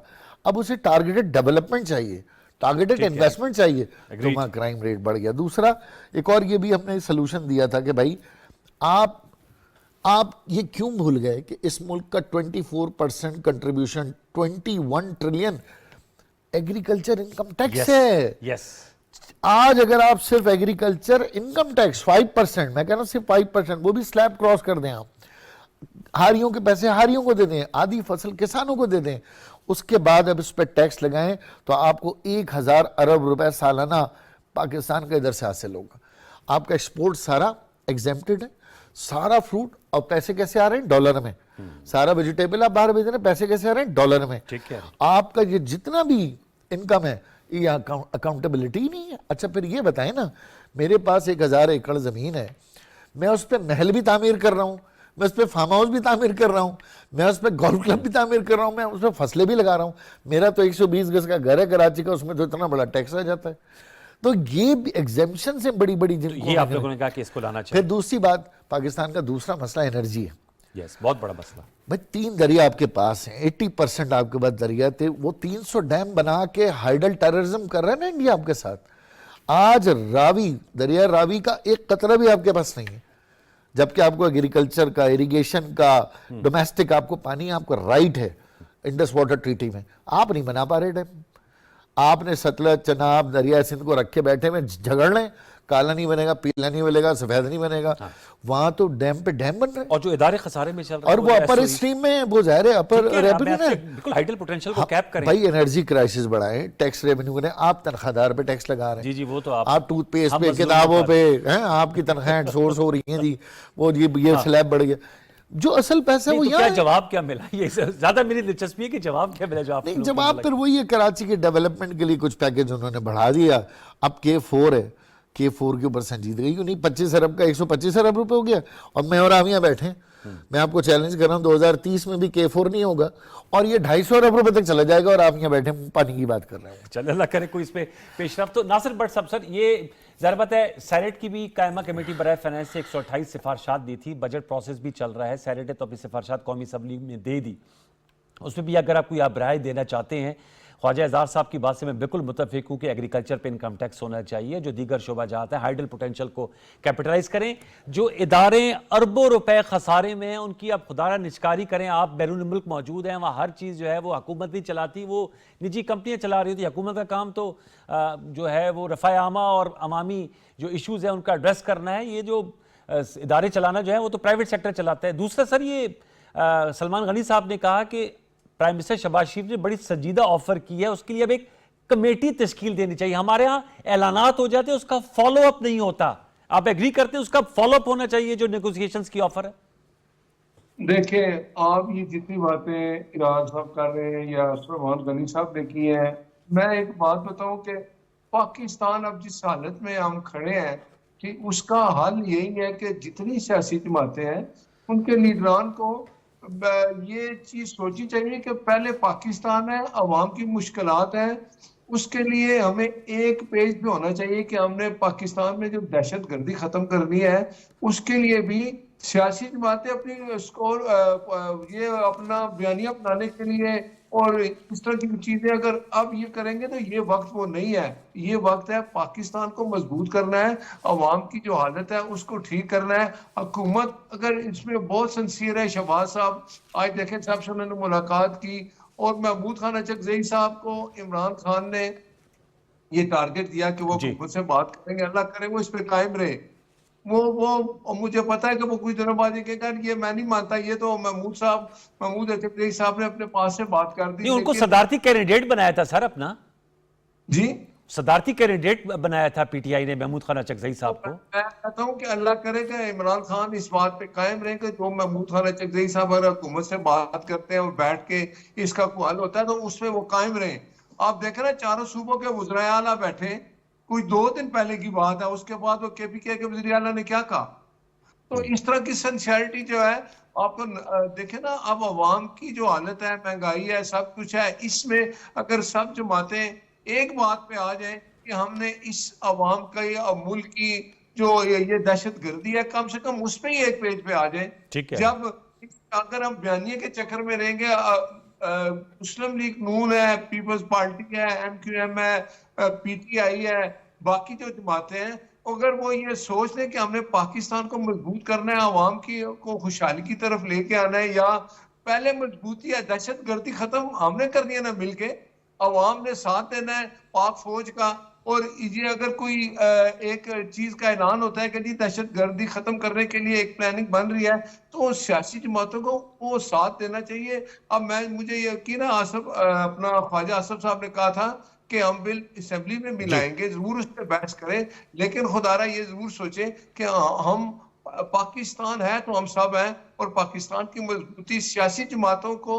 اب اسے ٹارگیٹڈ ڈیولپمنٹ چاہیے, ٹارگیٹڈ انویسٹمنٹ چاہیے, تو وہاں کرائم ریٹ بڑھ گیا. دوسرا ایک اور یہ بھی ہم نے سلوشن دیا تھا کہ بھائی آپ یہ کیوں بھول گئے کہ اس ملک کا 24% contribution 21 trillion agriculture income tax ہے. آج اگر آپ صرف ایگریکلچر انکم ٹیکس 5%, میں کہنا صرف 5%, وہ بھی سلیب کراس کر دیں, آپ ہاریوں کے پیسے ہاریوں کو دے دیں, آدھی فصل کسانوں کو دے دیں, اس کے بعد اب اس پہ ٹیکس لگائیں تو آپ کو 1000 ارب روپے سالانہ پاکستان کا ادھر سے حاصل ہوگا. آپ کا ایکسپورٹ سارا ایگزیمپٹڈ ہے, سارا فروٹ, اور پیسے کیسے آ رہے ہیں ڈالر میں, سارا ویجیٹیبل آپ باہر بھیج رہے ہیں, پیسے کیسے آ رہے ہیں ڈالر میں. آپ کا یہ جتنا بھی انکم ہے یہ اکاؤنٹیبلٹی ہی نہیں ہے. اچھا پھر یہ بتائیں نا, میرے پاس 1000 ایکڑ زمین ہے, میں اس پہ نہل بھی تعمیر کر رہا ہوں, میں اس پہ فارم ہاؤس بھی تعمیر کر رہا ہوں, میں اس پہ گولف کلب بھی تعمیر کر رہا ہوں, میں اس پہ فصلیں بھی لگا رہا ہوں, میرا تو 120 گز کا گھر ہے کراچی کا, اس میں تو اتنا بڑا ٹیکس آ جاتا ہے. تو یہ ایگزیمپشن سے بڑی بڑی جن کو یہ آپ لوگوں نے کہا کہ اس کو لانا چاہیے. پھر دوسری بات, پاکستان کا دوسرا مسئلہ انرجی ہے. بہت بڑا مسئلہ. بھائی 3 دریا آپ کے پاس ہیں, 80% آپ کے پاس دریا تھے, وہ 300 ڈیم بنا کے ہائیڈل ٹیررزم کر رہے ہیں نا انڈیا آپ کے ساتھ. آج راوی, دریا راوی کا ایک قطرہ بھی آپ کے پاس نہیں ہے, جبکہ آپ کو ایگریکلچر کا, اریگیشن کا, ڈومیسٹک آپ کو پانی, آپ کو رائٹ ہے انڈس واٹر ٹریٹی میں, آپ نہیں بنا پا رہے ڈیم. آپ نے ستلج, چناب, دریا سندھ کو رکھ کے بیٹھے میں جھگڑ لیں, کالا نہیں بنے گا, پیلا نہیں بنے گا, سفید نہیں بنے گا. وہاں تو ڈیم پہ ڈیم بن رہے ہیں, اور جو ادارے خسارے میں چل رہے ہیں, اور وہ اپر اسٹریم میں, وہ ظاہر ہے اپر ریونیو ہے, بالکل ہائیڈل پوٹینشیل کو کیپ کریں. بھائی انرجی کرائسس بڑھائیں, ٹیکس ریونیو کریں. آپ تنخواہ دار پہ ٹیکس لگا رہے ہیں, وہ تو آپ ٹوتھ پیسٹ پہ, کتابوں پہ, آپ کی تنخواہیں سورس ہو رہی ہیں جی, وہ یہ سلیب بڑھ گیا. جو اصل پیسہ وہ یہاں ہے. جواب کیا ملا, یہ زیادہ میری دلچسپی ہے کہ جواب کیا ملا. نہیں, جواب پھر وہی ہے, کراچی کے ڈیولپمنٹ کے لیے کچھ پیکج انہوں نے بڑھا دیا. اب K4 ہے, K4 کے اوپر سنجیدگی کیوں نہیں, 25 ارب کا 125 ارب روپے ہو گیا, اور میں اور آپ یہاں بیٹھے ہیں. میں آپ کو چیلنج کر رہا ہوں 2030 میں بھی K4 نہیں ہوگا, اور یہ 250 ارب روپے تک چلا جائے گا, اور آپ یہاں بیٹھے پانی کی بات کر رہے ہیں. چل اللہ کرے کوئی اس پہ پیش رفت. تو ناصر بٹ صاحب, سر یہ ظاہر بات ہے سینیٹ کی بھی قائمہ کمیٹی برائے فائنانس سے 128 سفارشات دی تھی, بجٹ پروسیس بھی چل رہا ہے, سینیٹ نے تو اپنی سفارشات قومی اسمبلی میں دے دی. اس میں بھی اگر آپ کوئی رائے دینا چاہتے ہیں, خواجہ اعزاز صاحب کی بات سے میں بالکل متفق ہوں کہ ایگریکلچر پہ انکم ٹیکس ہونا چاہیے, جو دیگر شعبہ جات ہیں ہائیڈل پوٹینشیل کو کیپٹلائز کریں, جو ادارے اربوں روپے خسارے میں ہیں ان کی آپ خدا را نچکاری کریں. آپ بیرون ملک موجود ہیں, وہاں ہر چیز جو ہے وہ حکومت نہیں چلاتی, وہ نجی کمپنیاں چلا رہی ہوتی. حکومت کا کام تو جو ہے وہ رفع عامہ اور عوامی جو ایشوز ہیں ان کا ایڈریس کرنا ہے. یہ جو ادارے چلانا جو ہے وہ تو پرائیویٹ سیکٹر چلاتا ہے. دوسرا سر, یہ سلمان غنی صاحب نے کہا کہ پرائم منسٹر شہباز شریف نے بڑی سنجیدہ آفر کی ہے, اس کے لیے اب ایک کمیٹی تشکیل دینی چاہیے. ہمارے ہاں اعلانات ہو جاتے ہیں, اس کا فالو اپ نہیں ہوتا. آپ ایگری کرتے ہیں اس کا فالو اپ ہونا چاہیے جو نیگوزیشنز کی آفر ہے؟ دیکھیں, آپ یہ جتنی باتیں ایراد صاحب کر رہے ہیں یا سلمان غنی صاحب نے کی ہیں, میں ایک بات بتاؤں کہ پاکستان اب جس حالت میں ہم کھڑے ہیں کہ اس کا حل یہی ہے کہ جتنی سیاسی جماعتیں ہیں ان کے لیڈران کو یہ چیز سوچی چاہیے کہ پہلے پاکستان ہے, عوام کی مشکلات ہیں, اس کے لیے ہمیں ایک پیج بھی ہونا چاہیے کہ ہم نے پاکستان میں جو دہشت گردی ختم کرنی ہے, اس کے لیے بھی سیاسی جماعتیں اپنی سکور یہ اپنا بیانیہ بنانے کے لیے اور اس طرح کی چیزیں اگر اب یہ کریں گے تو یہ وقت وہ نہیں ہے. یہ وقت ہے پاکستان کو مضبوط کرنا ہے, عوام کی جو حالت ہے اس کو ٹھیک کرنا ہے. حکومت اگر اس میں بہت سنسیئر ہے, شہباز صاحب آج دیکھیں صاحب سے انہوں نے ملاقات کی, اور محمود خان اچکزئی صاحب کو عمران خان نے یہ ٹارگٹ دیا کہ وہ حکومت سے بات کریں گے, اللہ کرے وہ اس پہ قائم رہے. وہ مجھے پتا ہے کہ وہ کچھ دنوں بعد یہ کہے گا یہ میں نہیں مانتا, یہ تو محمود اچکزئی صاحب نے اپنے پاس سے بات کر دی. ان کو صدارتی کینڈیڈیٹ بنایا تھا سر اپنا, جی صدارتی کینڈیڈیٹ بنایا تھا پی ٹی آئی نے محمود خان اچکزئی صاحب کو. میں کہتا ہوں کہ اللہ کرے کہ عمران خان اس بات پہ قائم رہے کہ جو محمود خان اچکزئی صاحب اگر حکومت سے بات کرتے ہیں اور بیٹھ کے اس کا کوئی حل ہوتا ہے تو اس میں وہ قائم رہیں. آپ دیکھ رہے ہیں چاروں صوبوں کے وزرائے اعلیٰ بیٹھے, کوئی 2 دن پہلے کی بات ہے, اس کے بعد وہ کے پی کے وزیر اعلیٰ نے کیا کہا. تو اس طرح کی سنسیئرٹی جو ہے آپ کو دیکھیں نا, اب عوام کی جو حالت ہے, مہنگائی ہے, سب کچھ ہے, اس میں اگر سب جماعتیں ایک بات پہ آ جائیں کہ ہم نے اس عوام کا یا ملک کی جو یہ دہشت گردی ہے کم سے کم اس پہ ہی ایک پیج پہ آ جائیں. جب اگر ہم بیانیے کے چکر میں رہیں گے, مسلم لیگ نون ہے, پیپلز پارٹی ہے, MQM ہے, PTI ہے, باقی جو جماعتیں ہیں, اگر وہ یہ سوچ لیں کہ ہم نے پاکستان کو مضبوط کرنا ہے, عوام کو خوشحالی کی طرف لے کے آنا ہے, یا پہلے مضبوطی ہے دہشت گردی ختم ہم نے کرنی ہے نا مل کے, عوام نے ساتھ دینا ہے پاک فوج کا, اور یہ اگر کوئی ایک چیز کا اعلان ہوتا ہے کہ جی دہشت گردی ختم کرنے کے لیے ایک پلاننگ بن رہی ہے, تو سیاسی جماعتوں کو وہ ساتھ دینا چاہیے. اب مجھے یقین ہے اپنا خواجہ آصف صاحب نے کہا تھا کہ ہم بل اسمبلی میں بھی لائیں گے, ضرور اس پہ بحث کریں, لیکن خدارہ یہ ضرور سوچیں کہ ہم پاکستان ہے تو ہم سب ہیں, اور پاکستان کی مضبوطی سیاسی جماعتوں کو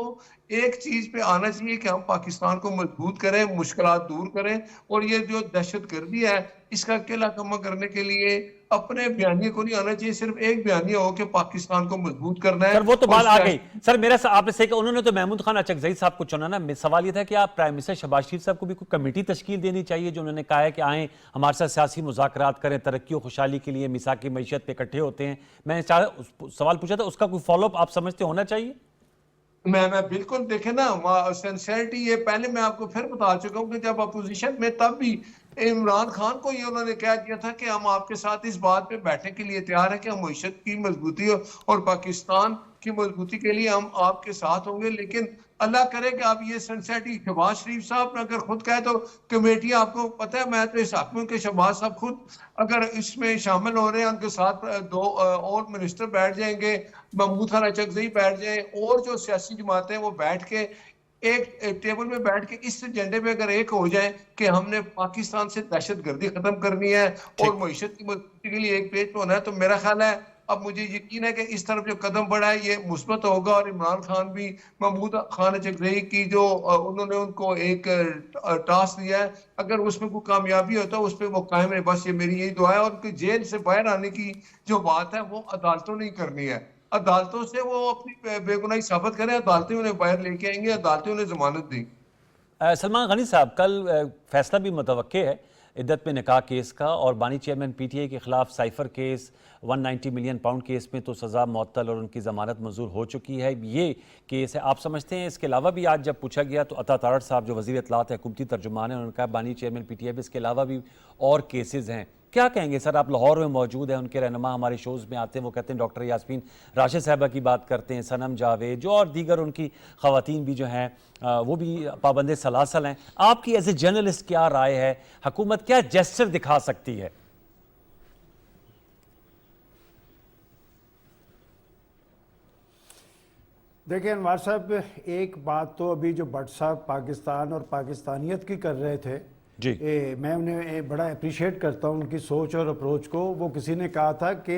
ایک چیز پہ آنا چاہیے کہ ہم پاکستان کو مضبوط کریں, مشکلات دور کریں, اور یہ جو دہشت گردی ہے اس کا قلعہ کما کرنے کے لیے اپنے بیانیے کو نہیں آنا چاہیے, صرف ایک بیانیہ ہو کہ پاکستان کو مضبوط کرنا ہے. سر وہ تو بات آ گئی. سر میرا آپ نے صحیح کہ انہوں نے تو محمود خان اچکزئی صاحب کو چنا نا, سوال یہ تھا کہ آپ پرائم منسٹر شہباز شریف صاحب کو بھی کوئی کمیٹی تشکیل دینی چاہیے جو انہوں نے کہا ہے کہ آئیں ہمارے ساتھ سیاسی مذاکرات کریں, ترقی و خوشحالی کے لیے میثاق معیشت پہ اکٹھے ہوتے ہیں. میں سوال پوچھا تھا, اس کا کوئی فالو اپ آپ سمجھتے ہونا چاہیے؟ میں بالکل دیکھیں نا سینسیئرٹی, یہ پہلے میں آپ کو پھر بتا چکا ہوں کہ جب اپوزیشن میں تب بھی عمران خان کو یہ انہوں نے کہہ دیا تھا کہ ہم آپ کے ساتھ اس بات پہ بیٹھنے کے لیے تیار ہیں کہ ہم معیشت کی مضبوطی اور پاکستان کی مضبوطی کے لیے ہم آپ کے ساتھ ہوں گے. لیکن اللہ کرے کہ آپ یہ سنسیٹی شہباز شریف صاحب نے اگر خود کہے تو کمیٹی, آپ کو پتہ ہے میں تو اس حق میں کہ شہباز صاحب خود اگر اس میں شامل ہو رہے ہیں, ان کے ساتھ 2 اور منسٹر بیٹھ جائیں گے, محمود خان اچکزئی بیٹھ جائیں, اور جو سیاسی جماعتیں وہ بیٹھ کے ایک ٹیبل میں بیٹھ کے اس ایجنڈے پہ اگر ایک ہو جائیں کہ ہم نے پاکستان سے دہشت گردی ختم کرنی ہے اور معیشت کی مضبوطی کے لیے ایک پیج پہ ہونا ہے, تو میرا خیال ہے اب مجھے یقین ہے کہ اس طرف جو قدم بڑھا ہے یہ مثبت ہوگا. اور عمران خان بھی محمود خان اچکزئی کی جو انہوں نے ان کو ایک ٹاسک دیا ہے, اگر اس میں کوئی کامیابی ہوتا ہے اس پہ وہ قائم ہے. بس یہ میری یہی دعا ہے. اور کہ جیل سے باہر آنے کی جو بات ہے وہ عدالتوں نے کرنی ہے, عدالتوں سے وہ اپنی بے گناہی ثابت کریں, عدالتیں انہیں باہر لے کے آئیں گے, عدالتیں انہیں ضمانت دیں. سلمان غنی صاحب, کل فیصلہ بھی متوقع ہے عدت میں نکاح کیس کا, اور بانی چیئرمین PTI کے خلاف cipher case 190 million pound case میں تو سزا معطل اور ان کی ضمانت منظور ہو چکی ہے. یہ کیس ہے, آپ سمجھتے ہیں اس کے علاوہ بھی آج جب پوچھا گیا تو عطا تارڑ صاحب جو وزیر اطلاعات حکومتی ترجمان ہیں, انہوں نے کہا بانی چیئرمین PTI بھی اس کے علاوہ بھی اور کیسز ہیں. کیا کہیں گے سر؟ آپ لاہور میں موجود ہیں, ان کے رہنما ہمارے شوز میں آتے ہیں, وہ کہتے ہیں ڈاکٹر یاسمین راشد صاحبہ کی بات کرتے ہیں, صنم جاوید جو اور دیگر ان کی خواتین بھی جو ہیں وہ بھی پابند سلاسل ہیں. آپ کی ایز اے جرنلسٹ کیا رائے ہے, حکومت کیا جیسچر دکھا سکتی ہے؟ دیکھیں انوار صاحب, ایک بات تو ابھی جو بٹ صاحب پاکستان اور پاکستانیت کی کر رہے تھے, جی میں انہیں بڑا اپریشیٹ کرتا ہوں ان کی سوچ اور اپروچ کو. وہ کسی نے کہا تھا کہ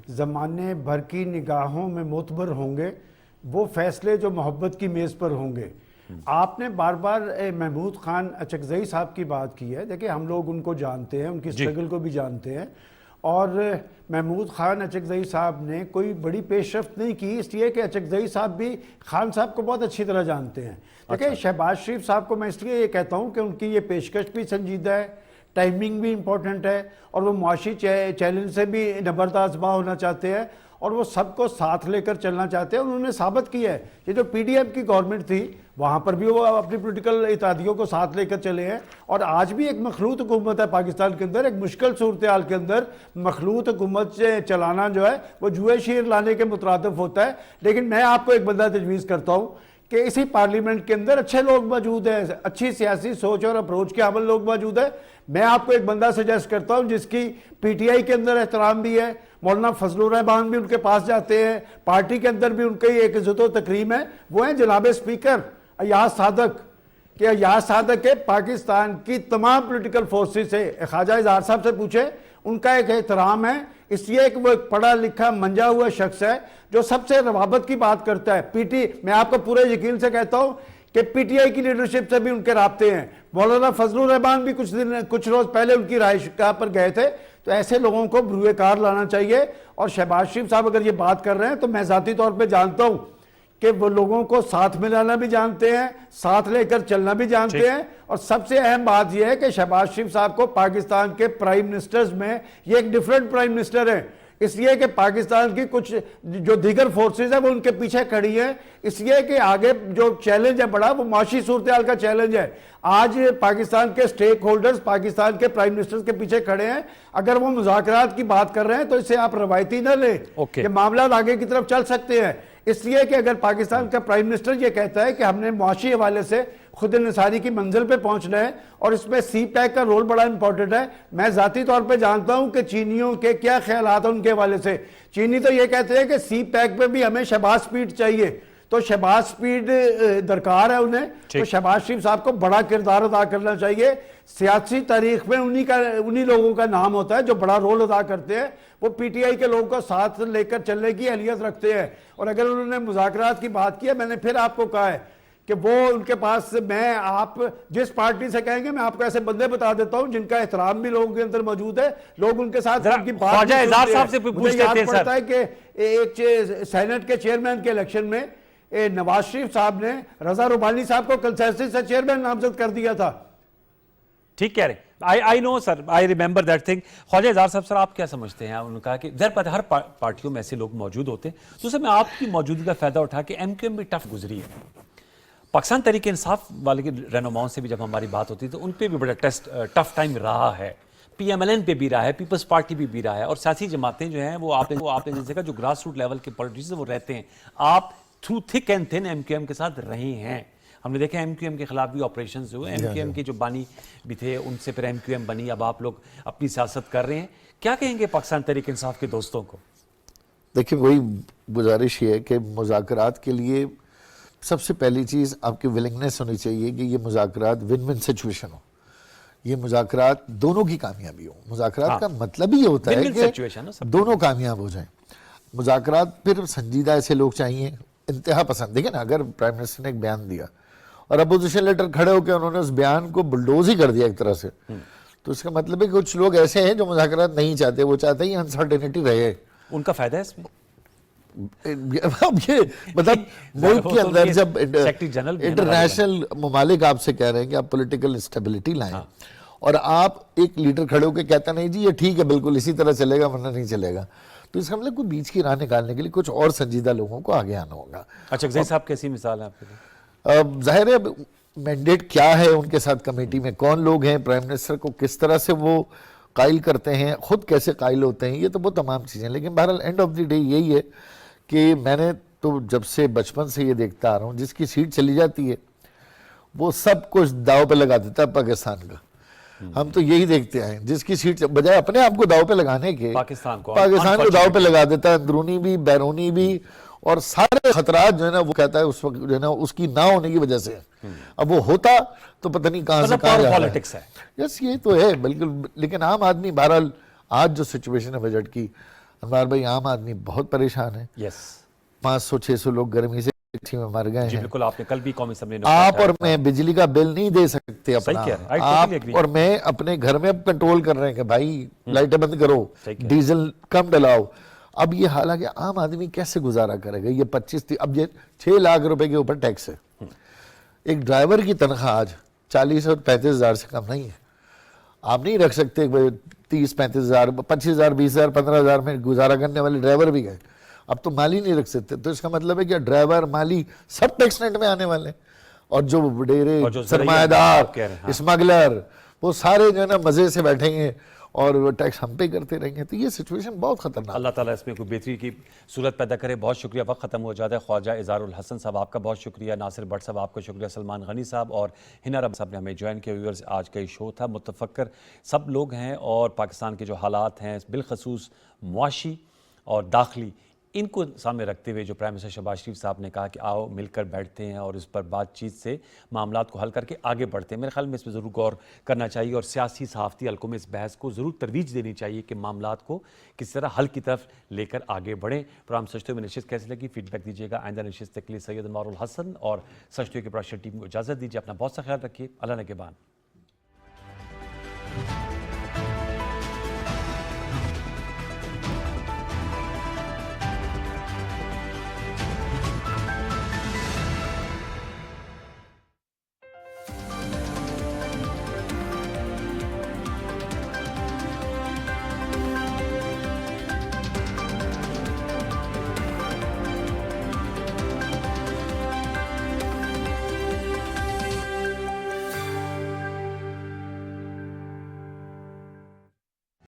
زمانے بھر کی نگاہوں میں معتبر ہوں گے وہ فیصلے جو محبت کی میز پر ہوں گے. آپ نے بار بار محمود خان اچکزئی صاحب کی بات کی ہے. دیکھیں ہم لوگ ان کو جانتے ہیں, ان کی سٹرگل کو بھی جانتے ہیں, اور محمود خان اچکزئی صاحب نے کوئی بڑی پیش رفت نہیں کی, اس لیے کہ اچکزئی صاحب بھی خان صاحب کو بہت اچھی طرح جانتے ہیں. دیکھیں شہباز شریف صاحب کو میں اس لیے یہ کہتا ہوں کہ ان کی یہ پیشکش بھی سنجیدہ ہے, ٹائمنگ بھی امپورٹنٹ ہے, اور وہ معاشی چیلنج سے بھی نبرد آزما ہونا چاہتے ہیں, اور وہ سب کو ساتھ لے کر چلنا چاہتے ہیں. انہوں نے ثابت کیا ہے, یہ جو PDM کی گورنمنٹ تھی وہاں پر بھی وہ اپنی پولیٹیکل اتحادیوں کو ساتھ لے کر چلے ہیں, اور آج بھی ایک مخلوط حکومت ہے پاکستان کے اندر. ایک مشکل صورتحال کے اندر مخلوط حکومت سے چلانا جو ہے وہ جوئے شیر لانے کے مترادف ہوتا ہے. لیکن میں آپ کو ایک بندہ تجویز کرتا ہوں کہ اسی پارلیمنٹ کے اندر اچھے لوگ موجود ہیں, اچھی سیاسی سوچ اور اپروچ کے حامل لوگ موجود ہیں. میں آپ کو ایک بندہ سجیسٹ کرتا ہوں جس کی PTI کے اندر احترام بھی ہے, مولانا فضل الرحمان بھی ان کے پاس جاتے ہیں, پارٹی کے اندر بھی ان کی ایک عزت و تکریم ہے, وہ ہیں جناب اسپیکر ایاز صادق. کہ ایاز صادق کے پاکستان کی تمام پولیٹیکل فورسز سے, خواجہ اظہار صاحب سے پوچھیں, ان کا ایک احترام ہے, اس لیے کہ وہ ایک پڑھا لکھا منجا ہوا شخص ہے جو سب سے روابط کی بات کرتا ہے. میں آپ کو پورے یقین سے کہتا ہوں کہ PTI کی لیڈرشپ سے بھی ان کے رابطے ہیں. مولانا فضل الرحمان بھی کچھ روز پہلے ان کی رہائش گاہ پر گئے تھے. تو ایسے لوگوں کو بروئے کار لانا چاہیے. اور شہباز شریف صاحب اگر یہ بات کر رہے ہیں تو میں ذاتی طور پہ جانتا ہوں کہ وہ لوگوں کو ساتھ ملانا بھی جانتے ہیں, ساتھ لے کر چلنا بھی جانتے ہیں, اور سب سے اہم بات یہ ہے کہ شہباز شریف صاحب کو پاکستان کے پرائم منسٹرز میں یہ ایک ڈیفرنٹ پرائم منسٹر ہیں, اس لیے کہ پاکستان کی کچھ جو دیگر فورسز ہیں وہ ان کے پیچھے کھڑی ہیں, اس لیے کہ آگے جو چیلنج ہے بڑا وہ معاشی صورتحال کا چیلنج ہے. آج پاکستان کے سٹیک ہولڈرز پاکستان کے پرائم منسٹرز کے پیچھے کھڑے ہیں. اگر وہ مذاکرات کی بات کر رہے ہیں تو اسے آپ روایتی نہ لیں, کہ معاملات آگے کی طرف چل سکتے ہیں. اس لیے کہ اگر پاکستان کا پرائم منسٹر یہ کہتا ہے کہ ہم نے معاشی حوالے سے خود انحصاری کی منزل پہ پہنچنا ہے اور اس میں سی پیک کا رول بڑا امپورٹنٹ ہے. میں ذاتی طور پہ جانتا ہوں کہ چینیوں کے کیا خیالات ہیں ان کے حوالے سے. چینی تو یہ کہتے ہیں کہ سی پیک پہ بھی ہمیں شہباز سپیڈ چاہیے, تو شہباز سپیڈ درکار ہے انہیں, تو شہباز شریف صاحب کو بڑا کردار ادا کرنا چاہیے. سیاسی تاریخ میں انہی لوگوں کا نام ہوتا ہے جو بڑا رول ادا کرتے ہیں. وہ پی ٹی آئی کے لوگوں کو ساتھ لے کر چلنے کی اہلیت رکھتے ہیں. اور اگر انہوں نے مذاکرات کی بات کی ہے, میں نے پھر آپ کو کہا ہے کہ وہ ان کے پاس, میں آپ جس پارٹی سے کہیں گے میں آپ کو ایسے بندے بتا دیتا ہوں جن کا احترام بھی لوگوں کے اندر موجود ہے, لوگ ان کے ساتھ ان کی بات خواجہ اظہار صاحب سے مجھے یاد پڑتا ہے کہ ایک سینٹ کے چیئرمین کے الیکشن میں نواز شریف صاحب نے رضا روبانی صاحب کو کنسنسس سے چیئرمین نامزد کر دیا تھا. ٹھیک کہہ رہے ہیں, آئی نو سر, آئی ریمبر دیٹ تھنگ. خواجہ اظہار صاحب سر آپ کیا سمجھتے ہیں؟ انہوں نے کہا کہ ہر پارٹیوں میں ایسے لوگ موجود ہوتے ہیں, تو اس میں آپ کی موجودگی کا فائدہ اٹھا کے ایم کیو ایم بھی ٹف گزری ہے. پاکستان تحریک انصاف والے کے رہنماؤں سے بھی جب ہماری بات ہوتی ہے تو ان پہ بھی بڑا ٹف ٹائم رہا ہے. پی ایم ایل این پہ بھی رہا ہے, پیپلز پارٹی پہ بھی رہا ہے, اور سیاسی جماعتیں جو ہیں وہ آپ نے جیسے کہا جو گراس روٹ لیول کے پولیٹیشین وہ رہتے ہیں. آپ through thick and thin M Q M کے ساتھ رہے ہیں. ہم نے دیکھا ایم کیو ایم کے خلاف بھی آپریشنز ہوئے, ایم کیو ایم کے جو بانی بھی تھے ان سے پھر ایم کیو ایم بنی, اب آپ لوگ اپنی سیاست کر رہے ہیں. کیا کہیں گے پاکستان تحریک انصاف کے دوستوں کو؟ دیکھیں وہی گزارش یہ ہے کہ مذاکرات کے لیے سب سے پہلی چیز آپ کی ولنگنس ہونی چاہیے کہ یہ مذاکرات ون ون سچویشن ہو, یہ مذاکرات دونوں کی کامیابی ہو. مذاکرات کا مطلب ہی یہ ہوتا ہے کہ دونوں کامیاب ہو جائیں. مذاکرات پھر سنجیدہ ایسے لوگ چاہیے, انتہا پسند. دیکھیں نا, اگر پرائم منسٹر نے ایک بیان دیا اور اپوزیشن لیڈر کھڑے ہو کے انہوں نے اس بیان کو بلڈوز ہی کر دیا ایک طرح سے, تو اس کا مطلب ہے کہ کچھ لوگ ایسے ہیں جو مذاکرات نہیں چاہتے, وہ چاہتے ہیں انسرٹینٹی رہے. ان کا فائدہ ہے اس میں. اب یہ مطلب ملک کے اندر جب انٹرنیشنل ممالک آپ سے کہہ رہے ہیں کہ آپ پولیٹیکل اسٹیبلٹی لائیں, اور آپ ایک لیڈر کھڑے ہو کے کہتا نہیں جی یہ ٹھیک ہے بالکل اسی طرح چلے گا ورنہ نہیں چلے گا, تو اس کا مطلب کوئی بیچ کی راہ نکالنے کے لیے کچھ اور سنجیدہ لوگوں کو آگے آنا ہوگا. اچھا زئی صاحب کیسی مثال ہے آپ کے لیے؟ ظاہر ہے مینڈیٹ کیا ہے ان کے ساتھ, کمیٹی میں کون لوگ ہیں, پرائم منسٹر کو کس طرح سے وہ قائل کرتے ہیں, خود کیسے قائل ہوتے ہیں, یہ تو وہ تمام چیزیں. لیکن بہرحال اینڈ آف دی ڈے یہی ہے کہ میں نے تو جب سے بچپن سے یہ دیکھتا آ رہا ہوں, جس کی سیٹ چلی جاتی ہے وہ سب کچھ داؤ پہ لگا دیتا ہے پاکستان کا. ہم تو یہی دیکھتے ہیں, جس کی سیٹ بجائے اپنے آپ کو داؤ پہ لگانے کے پاکستان کو داؤ پہ لگا دیتا ہے, اندرونی بھی بیرونی بھی, اور سارے خطرات جو ہے نا وہ کہتا ہے اس وقت جو ہے نا اس کی نہ ہونے کی وجہ سے. اب وہ ہوتا تو پتہ نہیں کہاں سے کہاں جا رہا ہے. یس یہ تو ہے بالکل. لیکن عام آدمی بہرحال آج جو سچویشن ہے بجٹ کی, انوار بھائی, عام آدمی بہت پریشان ہے. 500-600 لوگ گرمی سے میں مر گئے ہیں. بالکل, آپ نے کل بھی قومی اسمبلی آپ اور میں بجلی کا بل نہیں دے سکتے اپنا, آپ اور میں اپنے گھر میں اب کنٹرول کر رہے ہیں کہ بھائی لائٹیں بند کرو, ڈیزل کم ڈلاؤ. اب یہ حالانکہ عام آدمی کیسے گزارا کرے گا؟ یہ 25 اب یہ 6 لاکھ روپے کے اوپر ٹیکس ہے. ایک ڈرائیور کی تنخواہ آج 40 اور 35 ہزار سے کم نہیں ہے. آپ نہیں رکھ سکتے 30-35 ہزار, 25 ہزار, 20 ہزار, 15 ہزار میں گزارا کرنے والے ڈرائیور بھی گئے. اب تو مالی نہیں رکھ سکتے. تو اس کا مطلب ہے کہ ڈرائیور, مالی سب ٹیکس نیٹ میں آنے والے ہیں, اور جو ڈیرے سرمایہ دار, اسمگلر, وہ سارے جو ہے نا مزے سے بیٹھیں گے اور ٹیکس ہم پہ کرتے رہیں گے. تو یہ سچویشن بہت خطرناک. اللہ تعالیٰ اس میں کوئی بہتری کی صورت پیدا کرے. بہت شکریہ, وقت ختم ہو جاتا ہے. خواجہ اظہار الحسن صاحب آپ کا بہت شکریہ, ناصر بٹ صاحب آپ کا شکریہ, سلمان غنی صاحب اور ہنا رب صاحب نے ہمیں جوائن کیا. ویورز آج کا یہ شو تھا, متفکر سب لوگ ہیں اور پاکستان کے جو حالات ہیں بالخصوص معاشی اور داخلی, ان کو سامنے رکھتے ہوئے جو پرائم منسٹر شہباز شریف صاحب نے کہا کہ آؤ مل کر بیٹھتے ہیں اور اس پر بات چیت سے معاملات کو حل کر کے آگے بڑھتے ہیں. میرے خیال میں اس میں ضرور غور کرنا چاہیے اور سیاسی صحافتی حلقوں میں اس بحث کو ضرور ترویج دینی چاہیے کہ معاملات کو کس طرح حل کی طرف لے کر آگے بڑھیں. پروگرام سچتوں میں نشست کیسے لگی, فیڈ بیک دیجیے گا. آئندہ نشست کے لیے سید انوار الحسن اور سچتوں کی پروڈکشن ٹیم کو اجازت دیجیے. اپنا بہت سا خیال رکھیے. اللہ نگہبان.